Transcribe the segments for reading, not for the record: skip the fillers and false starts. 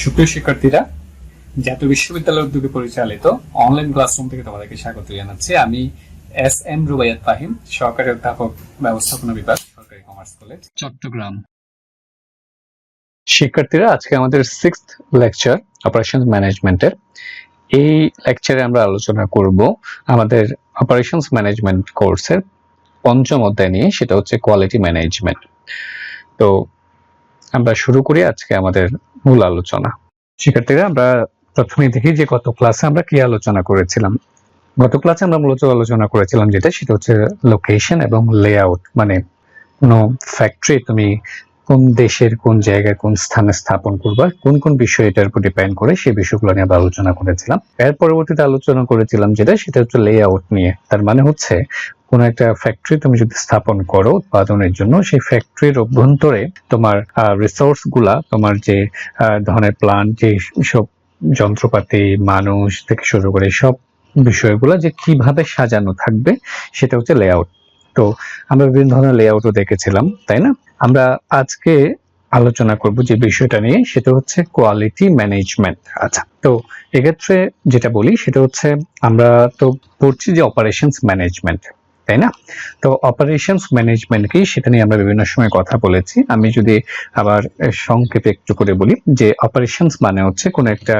সুপ্রিয় শিক্ষার্থীরা, জাতীয় বিশ্ববিদ্যালয় উদ্যোগে পরিচালিত অনলাইন ক্লাসরুম থেকে তোমাদেরকে স্বাগত জানাচ্ছি। আমি এস এম রুবাইয়াত ফাহিম, সহকারী অধ্যাপক, ব্যবস্থাপনা বিভাগ, সরকারি কমার্স কলেজ, চট্টগ্রাম। শিক্ষার্থীরা, আজকে আমাদের 6th লেকচার অপারেশনস ম্যানেজমেন্টের। এই লেকচারে আমরা আলোচনা করব আমাদের অপারেশনস ম্যানেজমেন্ট কোর্সের পঞ্চম অধ্যায় নিয়ে, সেটা হচ্ছে কোয়ালিটি ম্যানেজমেন্ট। তো আমরা শুরু করি আজকে আমাদের মূল আলোচনা। শিক্ষার্থীরা, আমরা প্রথমে দেখি যে গত ক্লাসে আমরা কি আলোচনা করেছিলাম। গত ক্লাসে আমরা মূলত আলোচনা করেছিলাম সেটা হচ্ছে লোকেশন এবং লেআউট। মানে কোনো ফ্যাক্টরি তুমি কোন দেশের কোন জায়গায় কোন স্থানে স্থাপন করবা, কোন কোন বিষয় এটার উপর ডিপেন্ড করে, সেই বিষয়গুলো নিয়ে আমরা আলোচনা করেছিলাম। এর পরবর্তীতে আলোচনা করেছিলাম সেটা হচ্ছে লেআউট নিয়ে। তার মানে হচ্ছে কোন একটা ফ্যাক্টরি তুমি যদি স্থাপন করো উৎপাদনের জন্য, সেই ফ্যাক্টরির অভ্যন্তরে তোমার রিসোর্স গুলা, তোমার যে ধরনের প্লান্ট, যে সব যন্ত্রপাতি, মানুষ থেকে শুরু করে সব বিষয়গুলো যে কিভাবে সাজানো থাকবে, সেটা হচ্ছে লেআউট। তো আমরা বিভিন্ন ধরনের লেআউটও দেখেছিলাম, তাই না? আমরা আজকে আলোচনা করব যে বিষয়টা নিয়ে, সেটা হচ্ছে কোয়ালিটি ম্যানেজমেন্ট। আচ্ছা, তো এক্ষেত্রে যেটা বলি সেটা হচ্ছে আমরা তো পড়ছি যে অপারেশনস ম্যানেজমেন্ট, তাই না? তো অপারেশনস ম্যানেজমেন্ট কি, সেটা নিয়ে আমরা বিভিন্ন সময় কথা বলেছি। আমি যদি আবার সংক্ষেপে একটু করে বলি যে অপারেশনস মানে হচ্ছে কোন একটা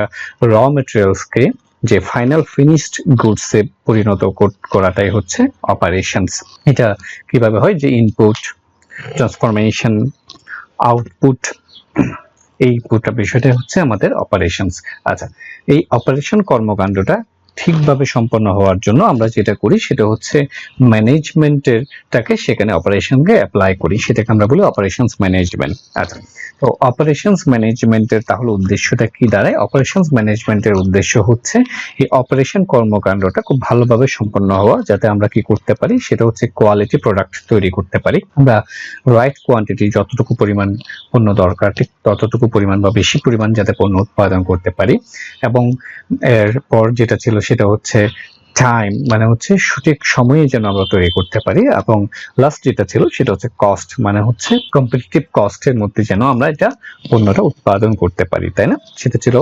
র মেটেরিয়ালসকে যে ফাইনাল ফিনিশড গুডসে পরিণত করাটাই হচ্ছে অপারেশনস। এটা কিভাবে হয়, যে ইনপুট, ট্রান্সফরমেশন, আউটপুট, এই পুরোটা বিষয়টা হচ্ছে আমাদের অপারেশনস। আচ্ছা, এই অপারেশন কর্মকাণ্ডটা ঠিকভাবে সম্পন্ন হওয়ার জন্য আমরা যেটা করি সেটা হচ্ছে ম্যানেজমেন্টেরটাকে সেখানে অপারেশনকে অ্যাপ্লাই করি, সেটাকে আমরা বলি অপারেশনস ম্যানেজমেন্ট। আচ্ছা, তো অপারেশনস ম্যানেজমেন্টের তাহলে উদ্দেশ্যটা কি দাঁড়ায়? অপারেশনস ম্যানেজমেন্টের উদ্দেশ্য হচ্ছে এই অপারেশন কর্মকাণ্ডটা খুব ভালোভাবে সম্পন্ন হওয়া, যাতে আমরা কি করতে পারি, সেটা হচ্ছে কোয়ালিটি প্রোডাক্ট তৈরি করতে পারি। আমরা রাইট কোয়ান্টিটি, যতটুকু পরিমাণ পণ্য দরকার ঠিক ততটুকু পরিমাণ বা বেশি পরিমাণ যাতে পণ্য উৎপাদন করতে পারি। এবং এরপর যেটা ছিল সেটা হচ্ছে টাইম, মানে হচ্ছে সঠিক সময়ে যেন আমরা তৈরি করতে পারি। এবং লাস্ট যেটা ছিল সেটা হচ্ছে কস্ট, মানে হচ্ছে কম্পিটিটিভ কস্টের মধ্যে যেন আমরা এটা পণ্যটা উৎপাদন করতে পারি, তাই না? সেটা ছিল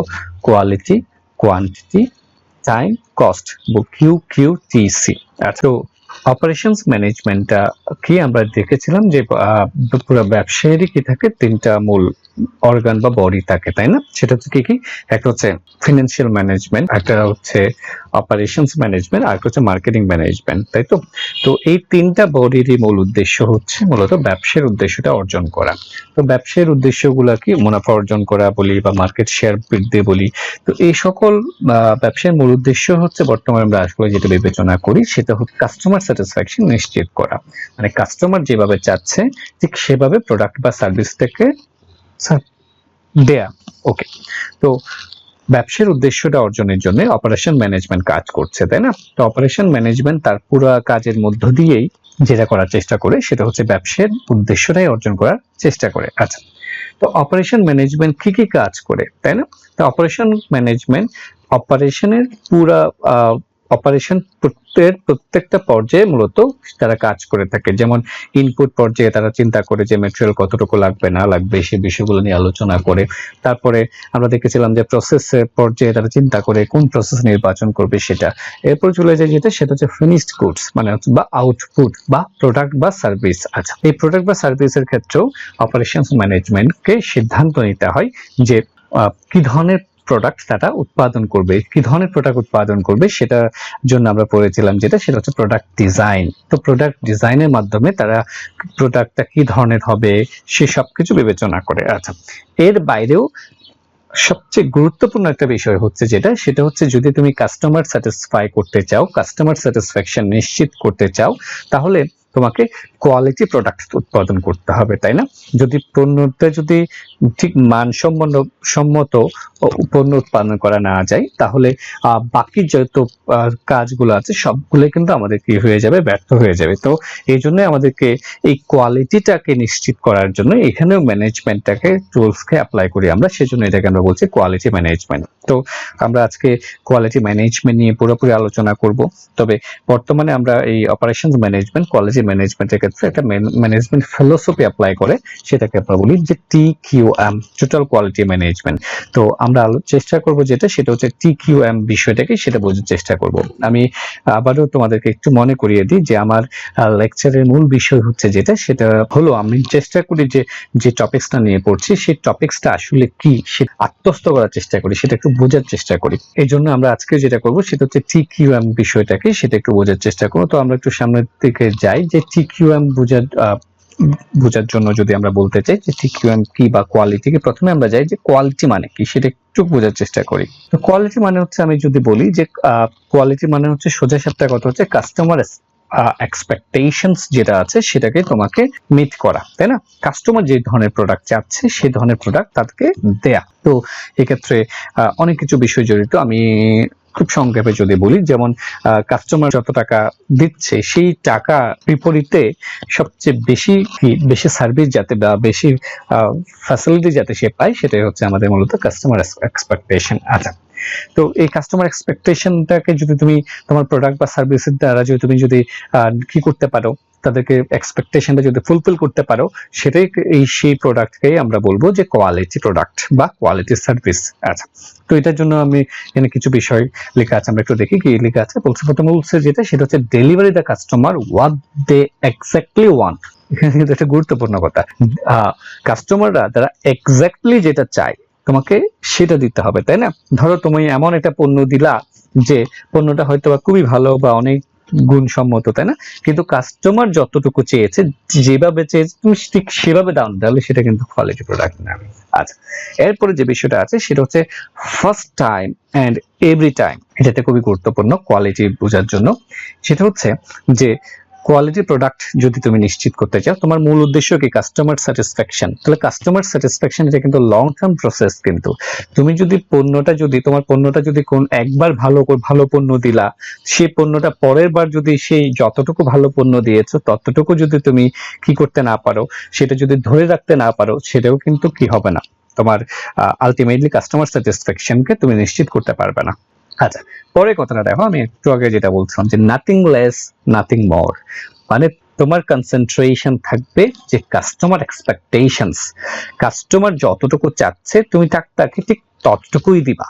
quality, quantity, time, cost, QQTC। তো অপারেশনস ম্যানেজমেন্টটা কি আমরা দেখেছিলাম যে পুরো ব্যবসায়েরই কি থাকে, তিনটা মূল অর্গান বা বডি থাকে, তাই না? সেটা হচ্ছে কি, একটা হচ্ছে ফিনান্সিয়াল ম্যানেজমেন্ট, একটা হচ্ছে অপারেশনস ম্যানেজমেন্ট, আর একটা হচ্ছে মার্কেটিং ম্যানেজমেন্ট, তাই তো? তো এই তিনটা বডিরই মূল উদ্দেশ্য হচ্ছে মূলত ব্যবসার উদ্দেশ্যটা অর্জন করা। তো ব্যবসার উদ্দেশ্যগুলো কি, মুনাফা অর্জন করা বলি বা মার্কেট শেয়ার বৃদ্ধি বলি। তো এই সকল ব্যবসার মূল উদ্দেশ্য হচ্ছে বর্তমানে আমরা আসলে যেটা বিবেচনা করি সেটা হচ্ছে কাস্টমার স্যাটিসফ্যাকশন নিশ্চিত করা। মানে কাস্টমার যেভাবে চাচ্ছে ঠিক সেভাবে প্রোডাক্ট বা সার্ভিসটাকে দেয়া। ওকে, তো ব্যবসার উদ্দেশ্যটা অর্জনের জন্য অপারেশন ম্যানেজমেন্ট কাজ করছে, তাই না? তো অপারেশন ম্যানেজমেন্ট তার পুরো কাজের মধ্য দিয়েই যেটা করার চেষ্টা করে সেটা হচ্ছে ব্যবসার উদ্দেশ্যটাই অর্জন করার চেষ্টা করে। আচ্ছা, তো অপারেশন ম্যানেজমেন্ট কি কাজ করে, তাই না? তো অপারেশন ম্যানেজমেন্ট অপারেশনের পুরা অপারেশন প্রত্যেকটা পর্যায়ে মূলত তারা কাজ করে থাকে। যেমন ইনপুট পর্যায়ে তারা চিন্তা করে যে ম্যাটেরিয়াল কতটুকু লাগবে না লাগবে, সেই বিষয়গুলো নিয়ে আলোচনা করে। তারপরে আমরা দেখেছিলাম যে প্রসেসের পর্যায়ে তারা চিন্তা করে কোন প্রসেস নির্বাচন করবে সেটা। এরপর চলে যায় সেটা হচ্ছে ফিনিশড গুডস, মানে হচ্ছে বা আউটপুট বা প্রোডাক্ট বা সার্ভিস। আচ্ছা, এই প্রোডাক্ট বা সার্ভিসের ক্ষেত্রেও অপারেশনস ম্যানেজমেন্টকে সিদ্ধান্ত নিতে হয় যে কি ধরনের প্রোডাক্ট তারা উৎপাদন করবে, কি ধরনের প্রোডাক্ট উৎপাদন করবে, সেটার জন্য আমরা পড়েছিলাম সেটা হচ্ছে প্রোডাক্ট ডিজাইন। তো প্রোডাক্ট ডিজাইনের মাধ্যমে তারা প্রোডাক্টটা কি ধরনের হবে সে সবকিছু বিবেচনা করে। আচ্ছা, এর বাইরেও সবচেয়ে গুরুত্বপূর্ণ একটা বিষয় হচ্ছে সেটা হচ্ছে যদি তুমি কাস্টমার স্যাটিসফাই করতে চাও, কাস্টমার স্যাটিসফ্যাকশন নিশ্চিত করতে চাও, তাহলে তোমাকে কোয়ালিটি প্রোডাক্ট উৎপাদন করতে হবে, তাই না? যদি পণ্যটা যদি ঠিক মানসম্মত পণ্য উৎপাদন করা না যায়, তাহলে বাকি যত কাজগুলো আছে সবগুলো কিন্তু আমাদের কি হয়ে যাবে, ব্যর্থ হয়ে যাবে। তো এই জন্য আমাদেরকে এই কোয়ালিটিটাকে নিশ্চিত করার জন্য এখানেও ম্যানেজমেন্টটাকে টুলসকে অ্যাপ্লাই করি আমরা, সেজন্য এটাকে আমরা বলছি কোয়ালিটি ম্যানেজমেন্ট। তো আমরা আজকে কোয়ালিটি ম্যানেজমেন্ট নিয়ে পুরোপুরি আলোচনা করব। তবে বর্তমানে আমরা এই অপারেশনস ম্যানেজমেন্ট, কোয়ালিটি ম্যানেজমেন্টের ক্ষেত্রে একটা ম্যানেজমেন্ট ফিলোসফি অ্যাপ্লাই করে, সেটাকে আমরা বলি যে TQM, টোটাল কোয়ালিটি ম্যানেজমেন্ট। তো আমরা চেষ্টা করব সেটা হচ্ছে TQM বিষয়টাকে সেটা বোঝার চেষ্টা করব। আমি আবারও তোমাদেরকে একটু মনে করিয়ে দিই যে আমার লেকচারের মূল বিষয় হচ্ছে সেটা হলো আমি চেষ্টা করি যে টপিকসটা নিয়ে পড়ছি সেই টপিকসটা আসলে কি সেটা আত্মস্থ করার চেষ্টা করি, সেটা একটু বোঝার চেষ্টা করি। এই জন্য আমরা আজকে যেটা করব সেটা হচ্ছে TQM বিষয়টাকে সেটা একটু বোঝার চেষ্টা করব। তো আমরা একটু সামনের দিকে যাই যে TQM বোঝার জন্য যদি আমরা বলতে চাই যে TQM কি বা কোয়ালিটি কি, প্রথমে আমরা যাই যে কোয়ালিটি মানে কি সেটা একটু বোঝার চেষ্টা করি। তো কোয়ালিটি মানে হচ্ছে, আমি যদি বলি যে কোয়ালিটি মানে হচ্ছে সোজা সাপটা কথা হচ্ছে কাস্টমার এক্সপেকটেশনস যেটা আছে সেটাকে তোমাকে মিট করা, তাই না? কাস্টমার যে ধরনের প্রোডাক্ট চাচ্ছে সেই ধরনের প্রোডাক্ট তাদেরকে দেয়া। তো এক্ষেত্রে অনেক কিছু বিষয় জড়িত। আমি খুব সংক্ষেপে যদি বলি, যেমন কাস্টমার যত টাকা দিচ্ছে সেই টাকা বিপরীতে সবচেয়ে বেশি সার্ভিস যাতে বা বেশি ফ্যাসিলিটি যাতে সে পায়, সেটাই হচ্ছে আমাদের মূলত কাস্টমার এক্সপেকটেশন। আচ্ছা, তো এই কাস্টমার এক্সপেকটেশনটাকে যদি তুমি তোমার প্রোডাক্ট বা সার্ভিসের দ্বারা তুমি যদি কি করতে পারো, তাদেরকে এক্সপেকটেশনটা যদি ফুলফিল করতে পারো, সেটাই সেই প্রোডাক্টকে আমরা বলবো যে কোয়ালিটি প্রোডাক্ট বা কোয়ালিটি সার্ভিস। আচ্ছা, তো এটার জন্য আমি এখানে কিছু বিষয় লেখা আছে, আমরা একটু দেখি কি লেখা আছে। প্রথমে বলছে সেটা হচ্ছে delivery the customer what they exactly want. এখানে কিন্তু একটা গুরুত্বপূর্ণ কথা, কাস্টমাররা তারা এক্স্যাক্টলি যেটা চায় তোমাকে সেটা দিতে হবে, তাই না? ধরো তুমি এমন একটা পণ্য দিলা যে পণ্যটা হয়তো বা খুবই ভালো বা অনেক গুণসম্মত, তাই না? কিন্তু কাস্টমার যতটুকু চেয়েছে, যেভাবে চেয়েছে তুমি ঠিক সেভাবে দাও, তাহলে সেটা কিন্তু কোয়ালিটি প্রোডাক্ট না। আচ্ছা, এরপরে যে বিষয়টা আছে সেটা হচ্ছে first time and every time. এটাতে খুবই গুরুত্বপূর্ণ কোয়ালিটি বোঝার জন্য। সেটা হচ্ছে যে কোয়ালিটি প্রোডাক্ট যদি তুমি নিশ্চিত করতে চাও, তোমার মূল উদ্দেশ্য কি কাস্টমার স্যাটিসফ্যাকশন, তাহলে কাস্টমার স্যাটিসফ্যাকশন এটা কিন্তু লং টার্ম প্রসেস। কিন্তু তুমি যদি তোমার পণ্যটা যদি কোন একবার ভালো পণ্য দিলা, সেই পণ্যটা পরের বার যদি সেই যতটুকু ভালো পণ্য দিয়েছো ততটুকু যদি তুমি কি করতে না পারো, সেটা যদি ধরে রাখতে না পারো, সেটাও কিন্তু কি হবে না, তোমার আলটিমেটলি কাস্টমার স্যাটিসফ্যাকশনকে তুমি নিশ্চিত করতে পারবে না। আচ্ছা, পরে কথাটা দেখো, আমি একটু আগে যেটা বলছিলাম যে নাথিং লেস নাথিং মোর, মানে তোমার কনসেন্ট্রেশন থাকবে যে কাস্টমার এক্সপেকটেশনস, কাস্টমার যতটুকু চাচ্ছে তুমি তাকে ঠিক ততটুকুই দিবা,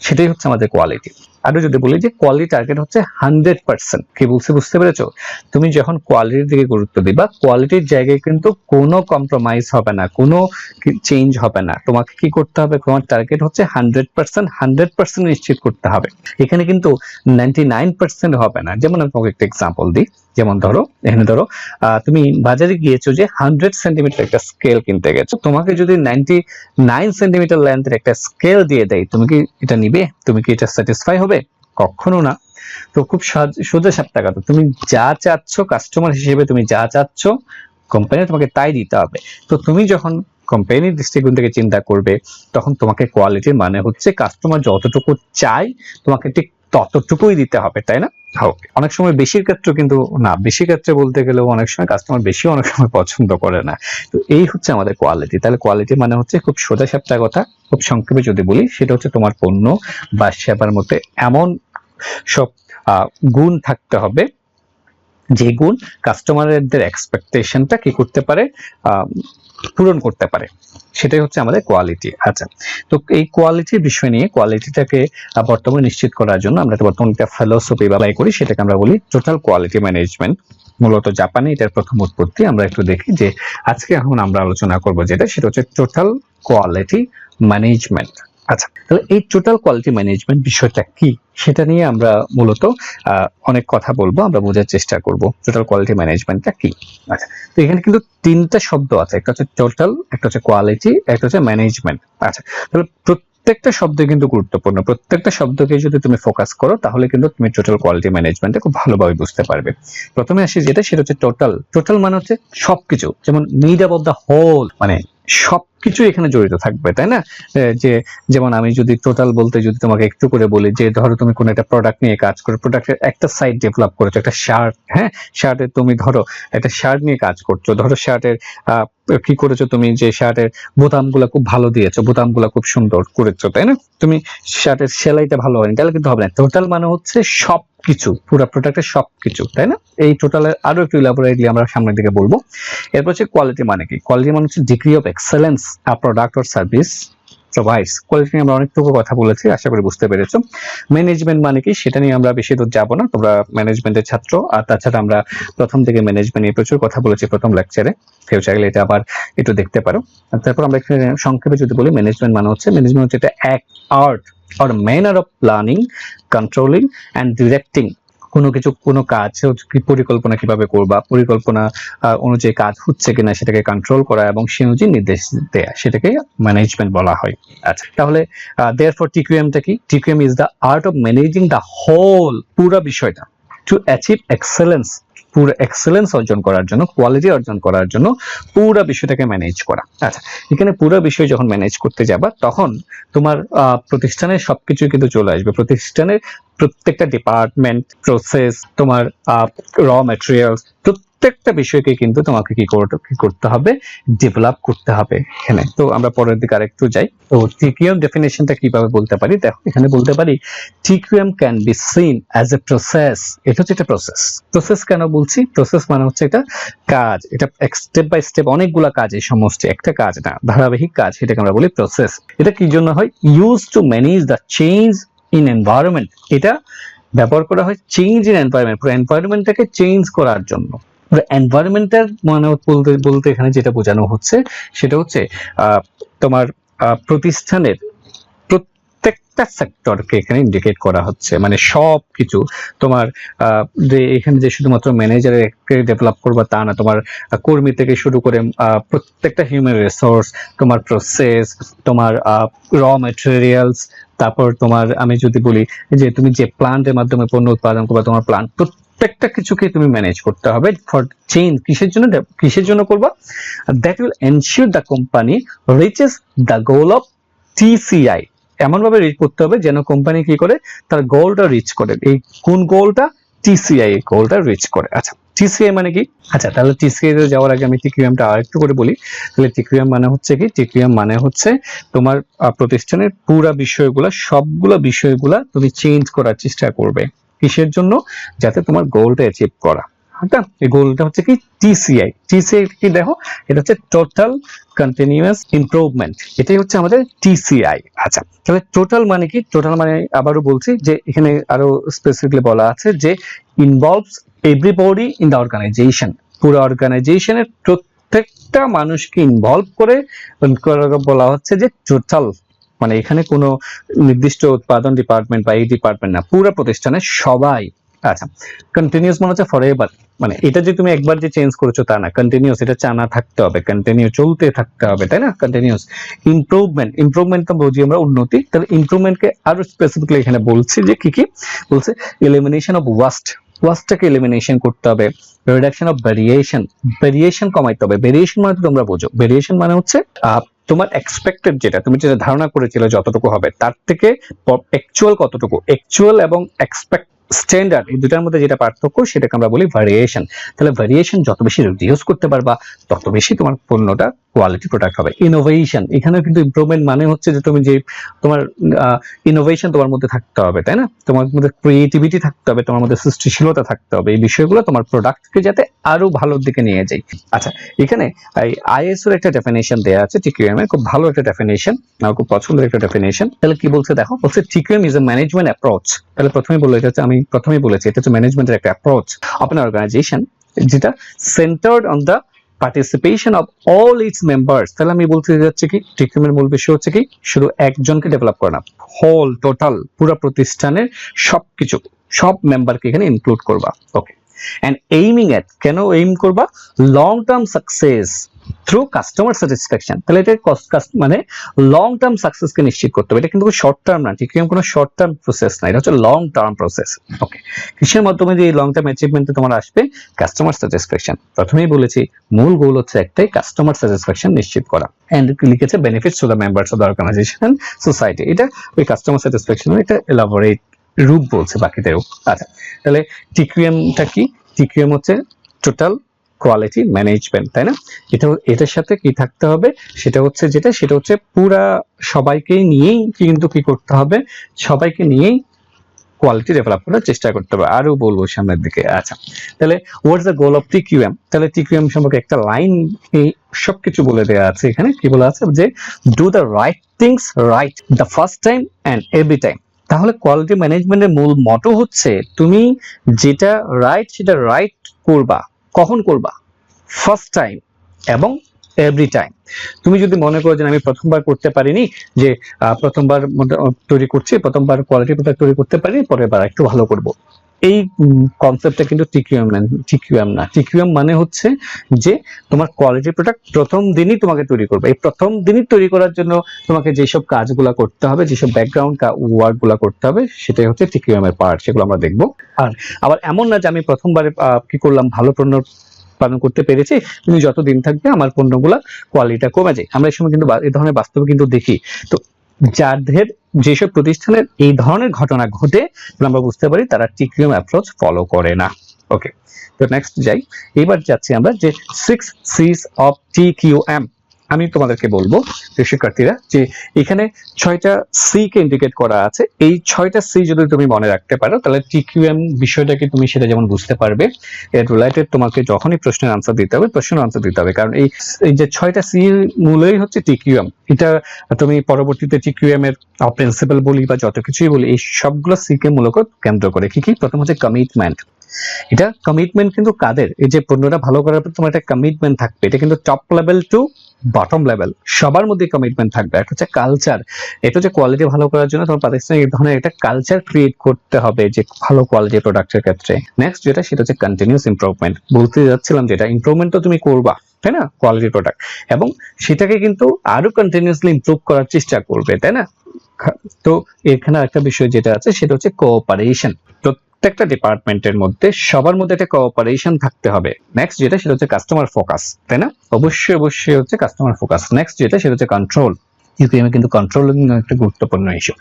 সেটাই হচ্ছে আমাদের কোয়ালিটি। আরো যদি বলি যে কোয়ালিটি টার্গেট হচ্ছে 100%, কি বলছি বুঝতে পেরেছো? তুমি যখন কোয়ালিটির দিকে গুরুত্ব দিবা, কোয়ালিটির জায়গায় কিন্তু কোনো কম্প্রোমাইজ হবে না, কোনো চেঞ্জ হবে না। তোমাকে কি করতে হবে, তোমার টার্গেট হচ্ছে 100% নিশ্চিত করতে হবে। এখানে কিন্তু 99% হবে না। যেমন আমি তোমাকে একটা এক্সাম্পল দিই, যেমন এখানে ধরো তুমি বাজারে গিয়েছো যে 100 সেন্টিমিটার একটা স্কেল কিনতে গেছো, তোমাকে যদি 99 সেন্টিমিটার লেন্থের একটা স্কেল দিয়ে দেয়, তুমি কি এটা নিবে? তুমি কি এটা স্যাটিসফাই হবে? কখনো না। তো খুব সোজা সাপটা কথা, তুমি যা চাচ্ছ কাস্টমার হিসেবে, তুমি যা চাচ্ছ কোম্পানি তোমাকে তাই দিতে হবে। তো তুমি যখন কোম্পানির দৃষ্টিকোণ থেকে চিন্তা করবে, তখন তোমাকে কোয়ালিটির মানে হচ্ছে কাস্টমার যতটুকু চায় তোমাকে ঠিক ততটুকুই দিতে হবে, তাই না? অনেক সময় বেশির ক্ষেত্রে কিন্তু না, বেশি ক্ষেত্রে বলতে গেলেও অনেক সময় কাস্টমার বেশি অনেক সময় পছন্দ করে না। তো এই হচ্ছে আমাদের কোয়ালিটি। তাহলে কোয়ালিটি মানে হচ্ছে খুব সোজা সাপটা কথা, খুব সংক্ষেপে যদি বলি, সেটা হচ্ছে তোমার পণ্য বা সেবার মধ্যে এমন সব গুণ থাকতে হবে যে গুণ কাস্টমারদের এক্সপেকটেশনটা কি করতে পারে, পূরণ করতে পারে, সেটাই হচ্ছে আমাদের কোয়ালিটি। আচ্ছা, তো এই কোয়ালিটির বিষয় নিয়ে কোয়ালিটিটাকে বর্তমানে নিশ্চিত করার জন্য আমরা বর্তমানে একটা ফিলোসফি ব্যবহার করি, সেটাকে আমরা বলি টোটাল কোয়ালিটি ম্যানেজমেন্ট। মূলত জাপানে এটার প্রথম উৎপত্তি। আমরা একটু দেখি যে আজকে এখন আমরা আলোচনা করব সেটা হচ্ছে টোটাল কোয়ালিটি ম্যানেজমেন্ট। আচ্ছা, তাহলে এই টোটাল কোয়ালিটি ম্যানেজমেন্ট বিষয়টা কি সেটা নিয়ে আমরা মূলত অনেক কথা বলবো, আমরা বোঝার চেষ্টা করব টোটাল কোয়ালিটি ম্যানেজমেন্টটা কি। আচ্ছা, তো এখানে কিন্তু তিনটা শব্দ আছে, একটা হচ্ছে টোটাল, একটা হচ্ছে কোয়ালিটি, একটা হচ্ছে ম্যানেজমেন্ট। আচ্ছা, তাহলে প্রত্যেকটা শব্দ কিন্তু গুরুত্বপূর্ণ, প্রত্যেকটা শব্দকে যদি তুমি ফোকাস করো তাহলে কিন্তু তুমি টোটাল কোয়ালিটি ম্যানেজমেন্টটা খুব ভালোভাবে বুঝতে পারবে। প্রথমে আসি সেটা হচ্ছে টোটাল মানে হচ্ছে সবকিছু, যেমন মিড অফ দ্য হোল, মানে সবকিছু এখানে জড়িত থাকবে, তাই না? যেমন আমি যদি টোটাল বলতে যদি তোমাকে একটু করে বলি যে ধরো তুমি কোন একটা প্রোডাক্ট নিয়ে কাজ করো, প্রোডাক্টের একটা সাইড ডেভেলপ করেছো, একটা শার্ট, হ্যাঁ, শার্টের তুমি ধরো একটা শার্ট নিয়ে কাজ করছো, ধরো শার্টের কি করেছো তুমি, যে শার্টের বোতামগুলো খুব ভালো দিয়েছো, বোতামগুলো খুব সুন্দর করেছো, তাই না? তুমি শার্টের সেলাইটা ভালো হয়নি, তাহলে কিন্তু হবে না। টোটাল মানে হচ্ছে সবকিছু, পুরো প্রোডাক্টের সবকিছু, তাই না? এই টোটালের আরো একটু ইলাবোরেটলি আমরা সামনের দিকে বলবো। এরপর হচ্ছে কোয়ালিটি মানে কি? কোয়ালিটি মানে হচ্ছে degree of excellence a product or service provides. Quality নিয়ে আমরা অনেকটুকু কথা বলেছি, আশা করি বুঝতে পেরেছো। ম্যানেজমেন্ট মানে কি সেটা নিয়ে আমরা বেশি দূর যাবো না, তোমরা ম্যানেজমেন্টের ছাত্র। আর তাছাড়া আমরা প্রথম থেকে ম্যানেজমেন্ট নিয়ে প্রচুর কথা বলেছি প্রথম লেকচারে, কেউ চাইলে এটা আবার একটু দেখতে পারো। আর তারপর আমরা এখানে সংক্ষেপে যদি বলি, ম্যানেজমেন্ট মানে হচ্ছে এটা এক art or manner of planning, controlling and directing. কোনো কাজ কি পরিকল্পনা কিভাবে করবা, পরিকল্পনা অনুযায়ী কাজ হচ্ছে কিনা সেটাকে কন্ট্রোল করা এবং সে অনুযায়ী নির্দেশ দেয়া, সেটাকে ম্যানেজমেন্ট বলা হয়। আচ্ছা, তাহলে দেয়ারফর টিকিউএমটা কি? TQM is the art of managing the whole, পুরো বিষয়টা, টু অ্যাচিভ এক্সেলেন্স, পুরো এক্সেলেন্স অর্জন করার জন্য, কোয়ালিটি অর্জন করার জন্য পুরো বিষয়টাকে ম্যানেজ করা। আচ্ছা, এখানে পুরো বিষয় যখন ম্যানেজ করতে যাবা তখন তোমার প্রতিষ্ঠানের সবকিছু কিন্তু চলে আসবে। প্রতিষ্ঠানের প্রত্যেকটা ডিপার্টমেন্ট, প্রসেস, তোমার র ম্যাটেরিয়ালস, প্রত্যেকটা বিষয়কে কিন্তু তোমাকে কি করতে হবে, ডেভেলপ করতে হবে এখানে। তো আমরা পরের দিকে আরেকটু যাই। তো টিকিউএম ডেফিনেশনটা কিভাবে বলতে পারি? দেখো, এখানে বলতে পারি TQM can be seen as a process. এটা হচ্ছে একটা প্রসেস। প্রসেস কেন বলছি? প্রসেস মানে হচ্ছে এটা কাজ, এটা স্টেপ বাই স্টেপ অনেকগুলা কাজ, এই সমস্ত একটা কাজ না, ধারাবাহিক কাজ, এটাকে আমরা বলি প্রসেস। এটা কি জন্য হয়? Use to manage the change in environment. এটা ব্যবহার করা হয় চেঞ্জ ইন এনভায়রনমেন্ট, পুরো এনভায়রনমেন্টটাকে চেঞ্জ করার জন্য। এনভায়রনমেন্টের মানে বলতে এখানে যেটা বোঝানো হচ্ছে সেটা হচ্ছে তোমার প্রতিষ্ঠানের প্রত্যেকটা সেক্টরকে এখানে ইন্ডিকেট করা হচ্ছে, মানে সব কিছু তোমার যে এখানে যে শুধুমাত্র ম্যানেজারকে ডেভেলপ করবা তা না, তোমার কর্মী থেকে শুরু করে প্রত্যেকটা হিউম্যান রিসোর্স, তোমার প্রসেস, তোমার র ম্যাটেরিয়ালস, তারপর তোমার আমি যদি বলি যে তুমি যে প্লান্টের মাধ্যমে পণ্য উৎপাদন করবা, তোমার প্লান্ট প্রত্যেকটা কিছুকে তুমি ম্যানেজ করতে হবে ফর চেঞ্জ। কিসের জন্য করবা? That will ensure the company reaches the goal of TCI. এমন ভাবে রিচ করতে হবে যেন কোম্পানি কি করে, তার গোলটা রিচ করে। এই কোন গোলটা? টিসিআই গোলটা রিচ করে। আচ্ছা, টিসিআই মানে কি? আচ্ছা, তাহলে টিসিআই এ যাওয়ার আগে আমি টিকিউএমটা আরেকটু করে বলি। তাহলে টিকিউএম মানে হচ্ছে কি? টিকিউএম মানে হচ্ছে তোমার প্রতিষ্ঠানের পুরো বিষয়গুলো, সবগুলো বিষয়গুলা তুমি চেঞ্জ করার চেষ্টা করবে। কিসের জন্য? যাতে তোমার গোলটা অ্যাচিভ করা। হ্যাঁ, এই গোলটা হচ্ছে কি? টিসিআই। টিসিআই কি দেখো, এটা হচ্ছে টোটাল কন্টিনিউয়াস ইমপ্রুভমেন্ট, এটাই হচ্ছে আমাদের টিসিআই। আচ্ছা, তাহলে টোটাল মানে কি? টোটাল মানে আবারও বলছি যে এখানে আরো স্পেসিফিকলি বলা আছে যে involves everybody in the organisation, পুরো অর্গানাইজেশনের প্রত্যেকটা মানুষকে ইনভলভ করে বলা হচ্ছে যে টোটাল, মানে এখানে কোনো নির্দিষ্ট উৎপাদন ডিপার্টমেন্ট বা এই ডিপার্টমেন্ট না, পুরো প্রতিষ্ঠানের সবাই। আচ্ছা, কন্টিনিউয়াস মানে হচ্ছে ফরএভার, মানে এটা যে তুমি একবার যে চেঞ্জ করেছো তা না, কন্টিনিউয়াস, এটা চানা থাকতে হবে, কন্টিনিউ চলতে থাকতে হবে, তাই না? কন্টিনিউয়াস ইমপ্রুভমেন্ট তো বুঝি আমরা উন্নতি। তাহলে ইমপ্রুভমেন্টকে আরো স্পেসিফিকলি এখানে বলছি যে কি বলছে, এলিমিনেশন অফ ওয়াস্টটাকে এলিমিনেশন করতে হবে, রিডাকশন অফ ভেরিয়েশন কমাইতে হবে। ভেরিয়েশন মানে তোমরা বোঝো, ভেরিয়েশন মানে হচ্ছে তোমার এক্সপেক্টেড, তুমি যেটা ধারণা করেছিলে যতটুকু হবে তার থেকে অ্যাকচুয়াল কতটুকু, অ্যাকচুয়াল এবং এক্সপেক্ট স্ট্যান্ডার্ড, এই দুটার মধ্যে যেটা পার্থক্য সেটাকে আমরা বলি ভেরিয়েশন। তাহলে ভেরিয়েশন যত বেশি রিডিউস করতে পারবা তত বেশি তোমার পণ্যটা কোয়ালিটি প্রোডাক্ট হবে। ইনোভেশন, এখানেও কিন্তু ইমপ্রুভমেন্ট মানে হচ্ছে যে তুমি যে তোমার ইনোভেশন তোমার মধ্যে থাকতে হবে, তাই না? তোমার মধ্যে ক্রিয়েটিভিটি থাকতে হবে, তোমার মধ্যে সৃষ্টিশীলতা থাকতে হবে, এই বিষয়গুলো তোমার প্রোডাক্টকে যাতে আরো ভালোর দিকে নিয়ে যায়। আচ্ছা, এখানে আইএসও এর একটা ডেফিনেশন দেয়া আছে টিকিউএম এর, খুব ভালো একটা ডেফিনেশন, আমার খুব পছন্দের একটা ডেফিনেশন। তাহলে কি বলছে দেখো, বলছে TQM is a management approach. তাহলে প্রথমেই বলে, এটা হচ্ছে আমি প্রথমেই বলেছি, এটা হচ্ছে ম্যানেজমেন্টের একটা অ্যাপ্রোচ অফ অ্যান অর্গানাইজেশন যেটা centred on the participation of all it's members. তাহলে আমি বলতে যাচ্ছি কি, টিকিউএম এর মূল বিষয় হচ্ছে কি, শুধু একজনকে ডেভেলপ করে না, হোল টোটাল পুরো প্রতিষ্ঠানের সবকিছু, সব মেম্বারকে এখানে ইনক্লুড করবা। ওকে, and aiming at, কেন এইম করবা? Long term success through customer satisfaction. তাহলে এটা মানে লং টার্ম সাকসেসকে নিশ্চিত করতে হবে। এটা কিন্তু শর্ট টার্ম না, ঠিক কোনো শর্ট টার্ম প্রসেস না, এটা হচ্ছে লং টার্ম প্রসেস। ওকে, কিসের মাধ্যমে যে লং টার্ম অ্যাচিভমেন্টে তোমার আসবে? Customer satisfaction. প্রথমেই বলেছি মূল গোল হচ্ছে একটাই, কাস্টমার স্যাটিসফ্যাকশন নিশ্চিত করা। এন্ড লিখেছে benefits to the members of the organisation society. এটা ওই কাস্টমার স্যাটিসফ্যাকশনের একটা এলাবোরেট রূপ বলছে বাকিদেরও। আচ্ছা, তাহলে টিকিউএমটা কি? টিকিউএম হচ্ছে টোটাল কোয়ালিটি ম্যানেজমেন্ট, তাই না? এটার সাথে কি থাকতে হবে, সেটা হচ্ছে পুরা সবাইকে নিয়েই কিন্তু কি করতে হবে, সবাইকে নিয়েই কোয়ালিটি ডেভেলপ করার চেষ্টা করতে হবে। আরো বলবো সামনের দিকে। আচ্ছা, তাহলে what's the goal of TQM? তাহলে টিকিউএম সম্পর্কে একটা লাইন এই সবকিছু বলে দেওয়া আছে এখানে। কি বলা আছে যে do the right things right the first time and every time. তাহলে কোয়ালিটি ম্যানেজমেন্টের মূল মটো হচ্ছে তুমি যেটা রাইট সেটা রাইট করবা। কখন করবা? ফার্স্ট টাইম এবং এভরি টাইম। তুমি যদি মনে করো যে আমি প্রথমবার করতে পারিনি, যে প্রথমবার তৈরি করছি, প্রথমবার কোয়ালিটি প্রোডাক্ট তৈরি করতে পারিনি, পরের বার একটু ভালো করব, এই কনসেপ্টটা কিন্তু টিকিউএম না। টিকিউএম মানে হচ্ছে যে তোমার কোয়ালিটি প্রোডাক্ট প্রথম দিনই তোমাকে তৈরি করবে। এই প্রথম দিনই তৈরি করার জন্য তোমাকে যেসব কাজগুলো করতে হবে, যেসব ব্যাকগ্রাউন্ড ওয়ার্ক গুলা করতে হবে, সেটাই হচ্ছে টিকিউএম এর পার্ট, সেগুলো আমরা দেখবো। আর আবার এমন না যে আমি প্রথমবারে কি করলাম, ভালো পণ্য উৎপাদন করতে পেরেছি, তুমি যত দিন থাকবে আমার পণ্যগুলা কোয়ালিটিটা কমে যায়। আমরা এই সময় কিন্তু এই ধরনের বাস্তবে কিন্তু দেখি। তো যাদের যেসব প্রতিষ্ঠানের এই ধরনের ঘটনা ঘটে, আমরা বুঝতে পারি তারা টিকিউএম অ্যাপ্রোচ ফলো করে না। ওকে, তো নেক্সট যাই। এবার যাচ্ছি আমরা যে 6 C's অফ টিকিউএম। আমি তোমাদেরকে বলবো শিক্ষার্থীরা যে এখানে 6টা সি কে ইন্ডিকেট করা আছে। এই 6টা সি যদি তুমি মনে রাখতে পারো, তাহলে টিকিউএম বিষয়টাকে তুমি সেটা যেমন বুঝতে পারবে। এর রিলেটেড তোমাকে যখনই প্রশ্নের আনসার দিতে হবে, প্রশ্নের আনসার দিতে হবে, কারণ এই যে 6টা সি মূলই হচ্ছে টিকিউএম। এটা তুমি পরবর্তীতে টিকিউএম এর প্রিন্সিপাল বলি বা যত কিছুই বলি, এই সবগুলো সি কে মূলত কেন্দ্র করে। কি কি? প্রথম হচ্ছে কমিটমেন্ট। এটা কমিটমেন্ট কিন্তু কাদের? এই যে পণ্যটা ভালো করার পর তোমার একটা কমিটমেন্ট থাকবে। এটা কিন্তু top level to bottom level সবার মধ্যে কমিটমেন্ট থাকবে। একটা হচ্ছে কালচার। এটা হচ্ছে কোয়ালিটি ভালো করার জন্য তোমার প্রাতিষ্ঠানিক এই ধরনের একটা কালচার ক্রিয়েট করতে হবে যে ভালো কোয়ালিটি প্রোডাক্টের ক্ষেত্রে। নেক্সট যেটা, সেটা হচ্ছে কন্টিনিউয়াস ইমপ্রুভমেন্ট। বলতে যাচ্ছিলাম যেটা ইমপ্রুভমেন্ট তো তুমি করবা, তাই না, কোয়ালিটি প্রোডাক্ট, এবং সেটাকে কিন্তু আরো কন্টিনিউয়াসলি ইমপ্রুভ করার চেষ্টা করবে, তাই না? তো এখানে একটা বিষয় যেটা আছে সেটা হচ্ছে কোঅপারেশন। প্রত্যেকটা ডিপার্টমেন্টের মধ্যে সবার মধ্যে একটা কোঅপারেশন থাকতে হবে। নেক্সট যেটা, সেটা হচ্ছে কাস্টমার ফোকাস, তাই না? অবশ্যই হচ্ছে কাস্টমার ফোকাস। নেক্সট যেটা, সেটা হচ্ছে কন্ট্রোল। কিন্তু কন্ট্রোলিং একটা গুরুত্বপূর্ণ ইস্যু।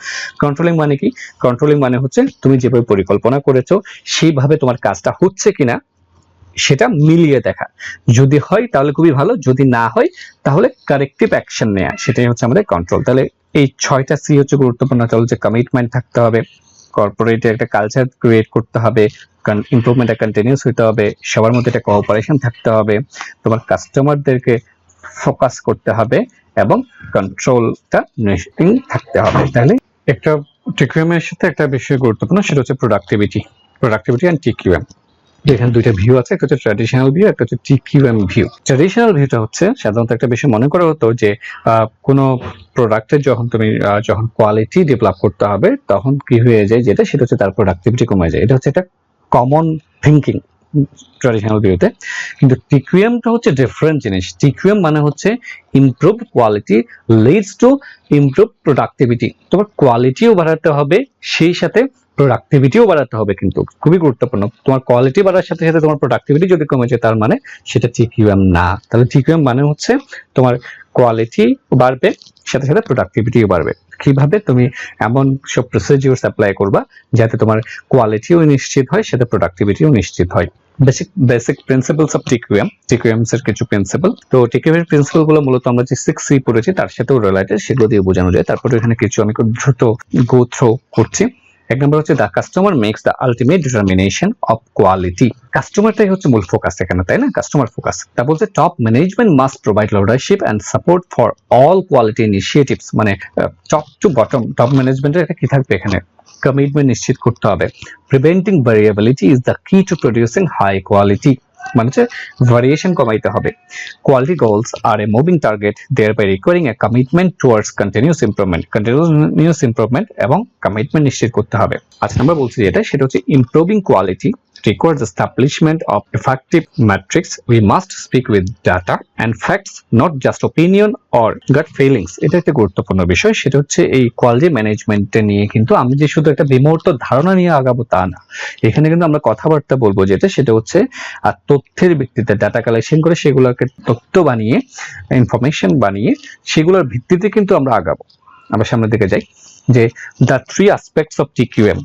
কন্ট্রোলিং মানে কি? কন্ট্রোলিং মানে হচ্ছে তুমি যেভাবে পরিকল্পনা করেছো সেইভাবে তোমার কাজটা হচ্ছে কিনা সেটা মিলিয়ে দেখা। যদি হয় তাহলে খুবই ভালো, যদি না হয় তাহলে কারেক্টিভ অ্যাকশন নেওয়া, সেটাই হচ্ছে আমাদের কন্ট্রোল। তাহলে এই 6টা সি হচ্ছে গুরুত্বপূর্ণ। তাহলে হচ্ছে কমিটমেন্ট থাকতে হবে, কর্পোরেটে একটা কালচার ক্রিয়েট করতে হবে, ইমপ্রুভমেন্টটা কন্টিনিউস হতে হবে, সবার মধ্যে একটা কোঅপারেশন থাকতে হবে, তোমার কাস্টমারদেরকে ফোকাস করতে হবে, এবং কন্ট্রোলটা থাকতে হবে। তাহলে একটা টিকিউএম এর সাথে একটা বিষয় গুরুত্বপূর্ণ, সেটা হচ্ছে প্রোডাক্টিভিটি এন্ড টিকিউএম। এখানে দুইটা ভিউ আছে, একটা হচ্ছে ট্র্যাডিশনাল ভিউ, একটা হচ্ছে টিকিউএম ভিউ। ট্র্যাডিশনাল ভিউটা হচ্ছে সাধারণত একটা বিষয় মনে করা হতো যে কোনো প্রোডাক্টের যখন কোয়ালিটি ডেভেলপ করতে হবে তখন কি হয়ে যায়, সেটা হচ্ছে তার প্রোডাক্টিভিটি কমে যায়। এটা হচ্ছে একটা কমন থিঙ্কিং ট্র্যাডিশনাল ভিউতে। কিন্তু টিকিউএমটা হচ্ছে ডিফারেন্ট জিনিস। টিকিউএম মানে হচ্ছে improve quality leads to improve productivity. তোমার কোয়ালিটিও বাড়াতে হবে, সেই সাথে প্রোডাক্টিভিটিও বাড়াতে হবে। কিন্তু খুবই গুরুত্বপূর্ণ, তোমার কোয়ালিটি বাড়ার সাথে সাথে তোমার প্রোডাক্টিভিটি যদি কমে যায়, তার মানে সেটা টিকিউএম না। তাহলে টিকিউএম মানে হচ্ছে তোমার কোয়ালিটি বাড়বে, সাথে সাথে প্রোডাক্টিভিটিও বাড়বে। কিভাবে? তুমি এমন সব প্রসিডিউরস অ্যাপ্লাই করবা যাতে তোমার কোয়ালিটিও নিশ্চিত হয়, সাথে প্রোডাক্টিভিটিও নিশ্চিত হয়। বেসিক প্রিন্সিপলস অফ টিকিউএম এর কিছু প্রিন্সিপল। তো টিকিউএম এর প্রিন্সিপল গুলো মূলত আমরা যে 6C পড়েছি তার সাথেও রিলেটেড, সেগুলো দিয়ে বোঝানো যায়। তারপরে এখানে কিছু আমি খুব দ্রুত গো থ্রু করছি। এক নম্বর হচ্ছে the customer makes the ultimate determination of quality. কাস্টমারটাই হচ্ছে মূল ফোকাস এখানে, তাই না? Customer focus. তা বলছে top management must provide leadership and support for all quality initiatives. মানে টপ টু বটম, টপ ম্যানেজমেন্টের এটা কি থাকবে এখানে? কমিটমেন্ট নিশ্চিত করতে হবে। Preventing variability is the key to producing high quality. মানে হচ্ছে ভেরিয়েশন কমাইতে হবে। Quality goals are a moving target, thereby requiring a commitment towards continuous improvement এবং কমিটমেন্ট নিশ্চিত করতে হবে। আচ্ছা, আমরা বলছি যেটা, সেটা হচ্ছে improving quality requires establishment of effective metrics. We must speak with data and facts, not just opinion or gut feelings. এটা একটা গুরুত্বপূর্ণ বিষয়। সেটা হচ্ছে এই কোয়ালিটি ম্যানেজমেন্টে নিয়ে কিন্তু আমি যে শুধু একটা বিমূর্ত ধারণা নিয়ে আগাবো তা না। এখানে কিন্তু আমরা কথাবার্তা বলবো সেটা হচ্ছে তথ্যের ভিত্তিতে ডাটা কালেকশন করে সেগুলোকে তথ্য বানিয়ে, ইনফরমেশন বানিয়ে, সেগুলোর ভিত্তিতে কিন্তু আমরা আগাবো। আমরা সামনের দিকে যাই যে দ্য 3 অ্যাসপেক্টস অফ টিকিউএম।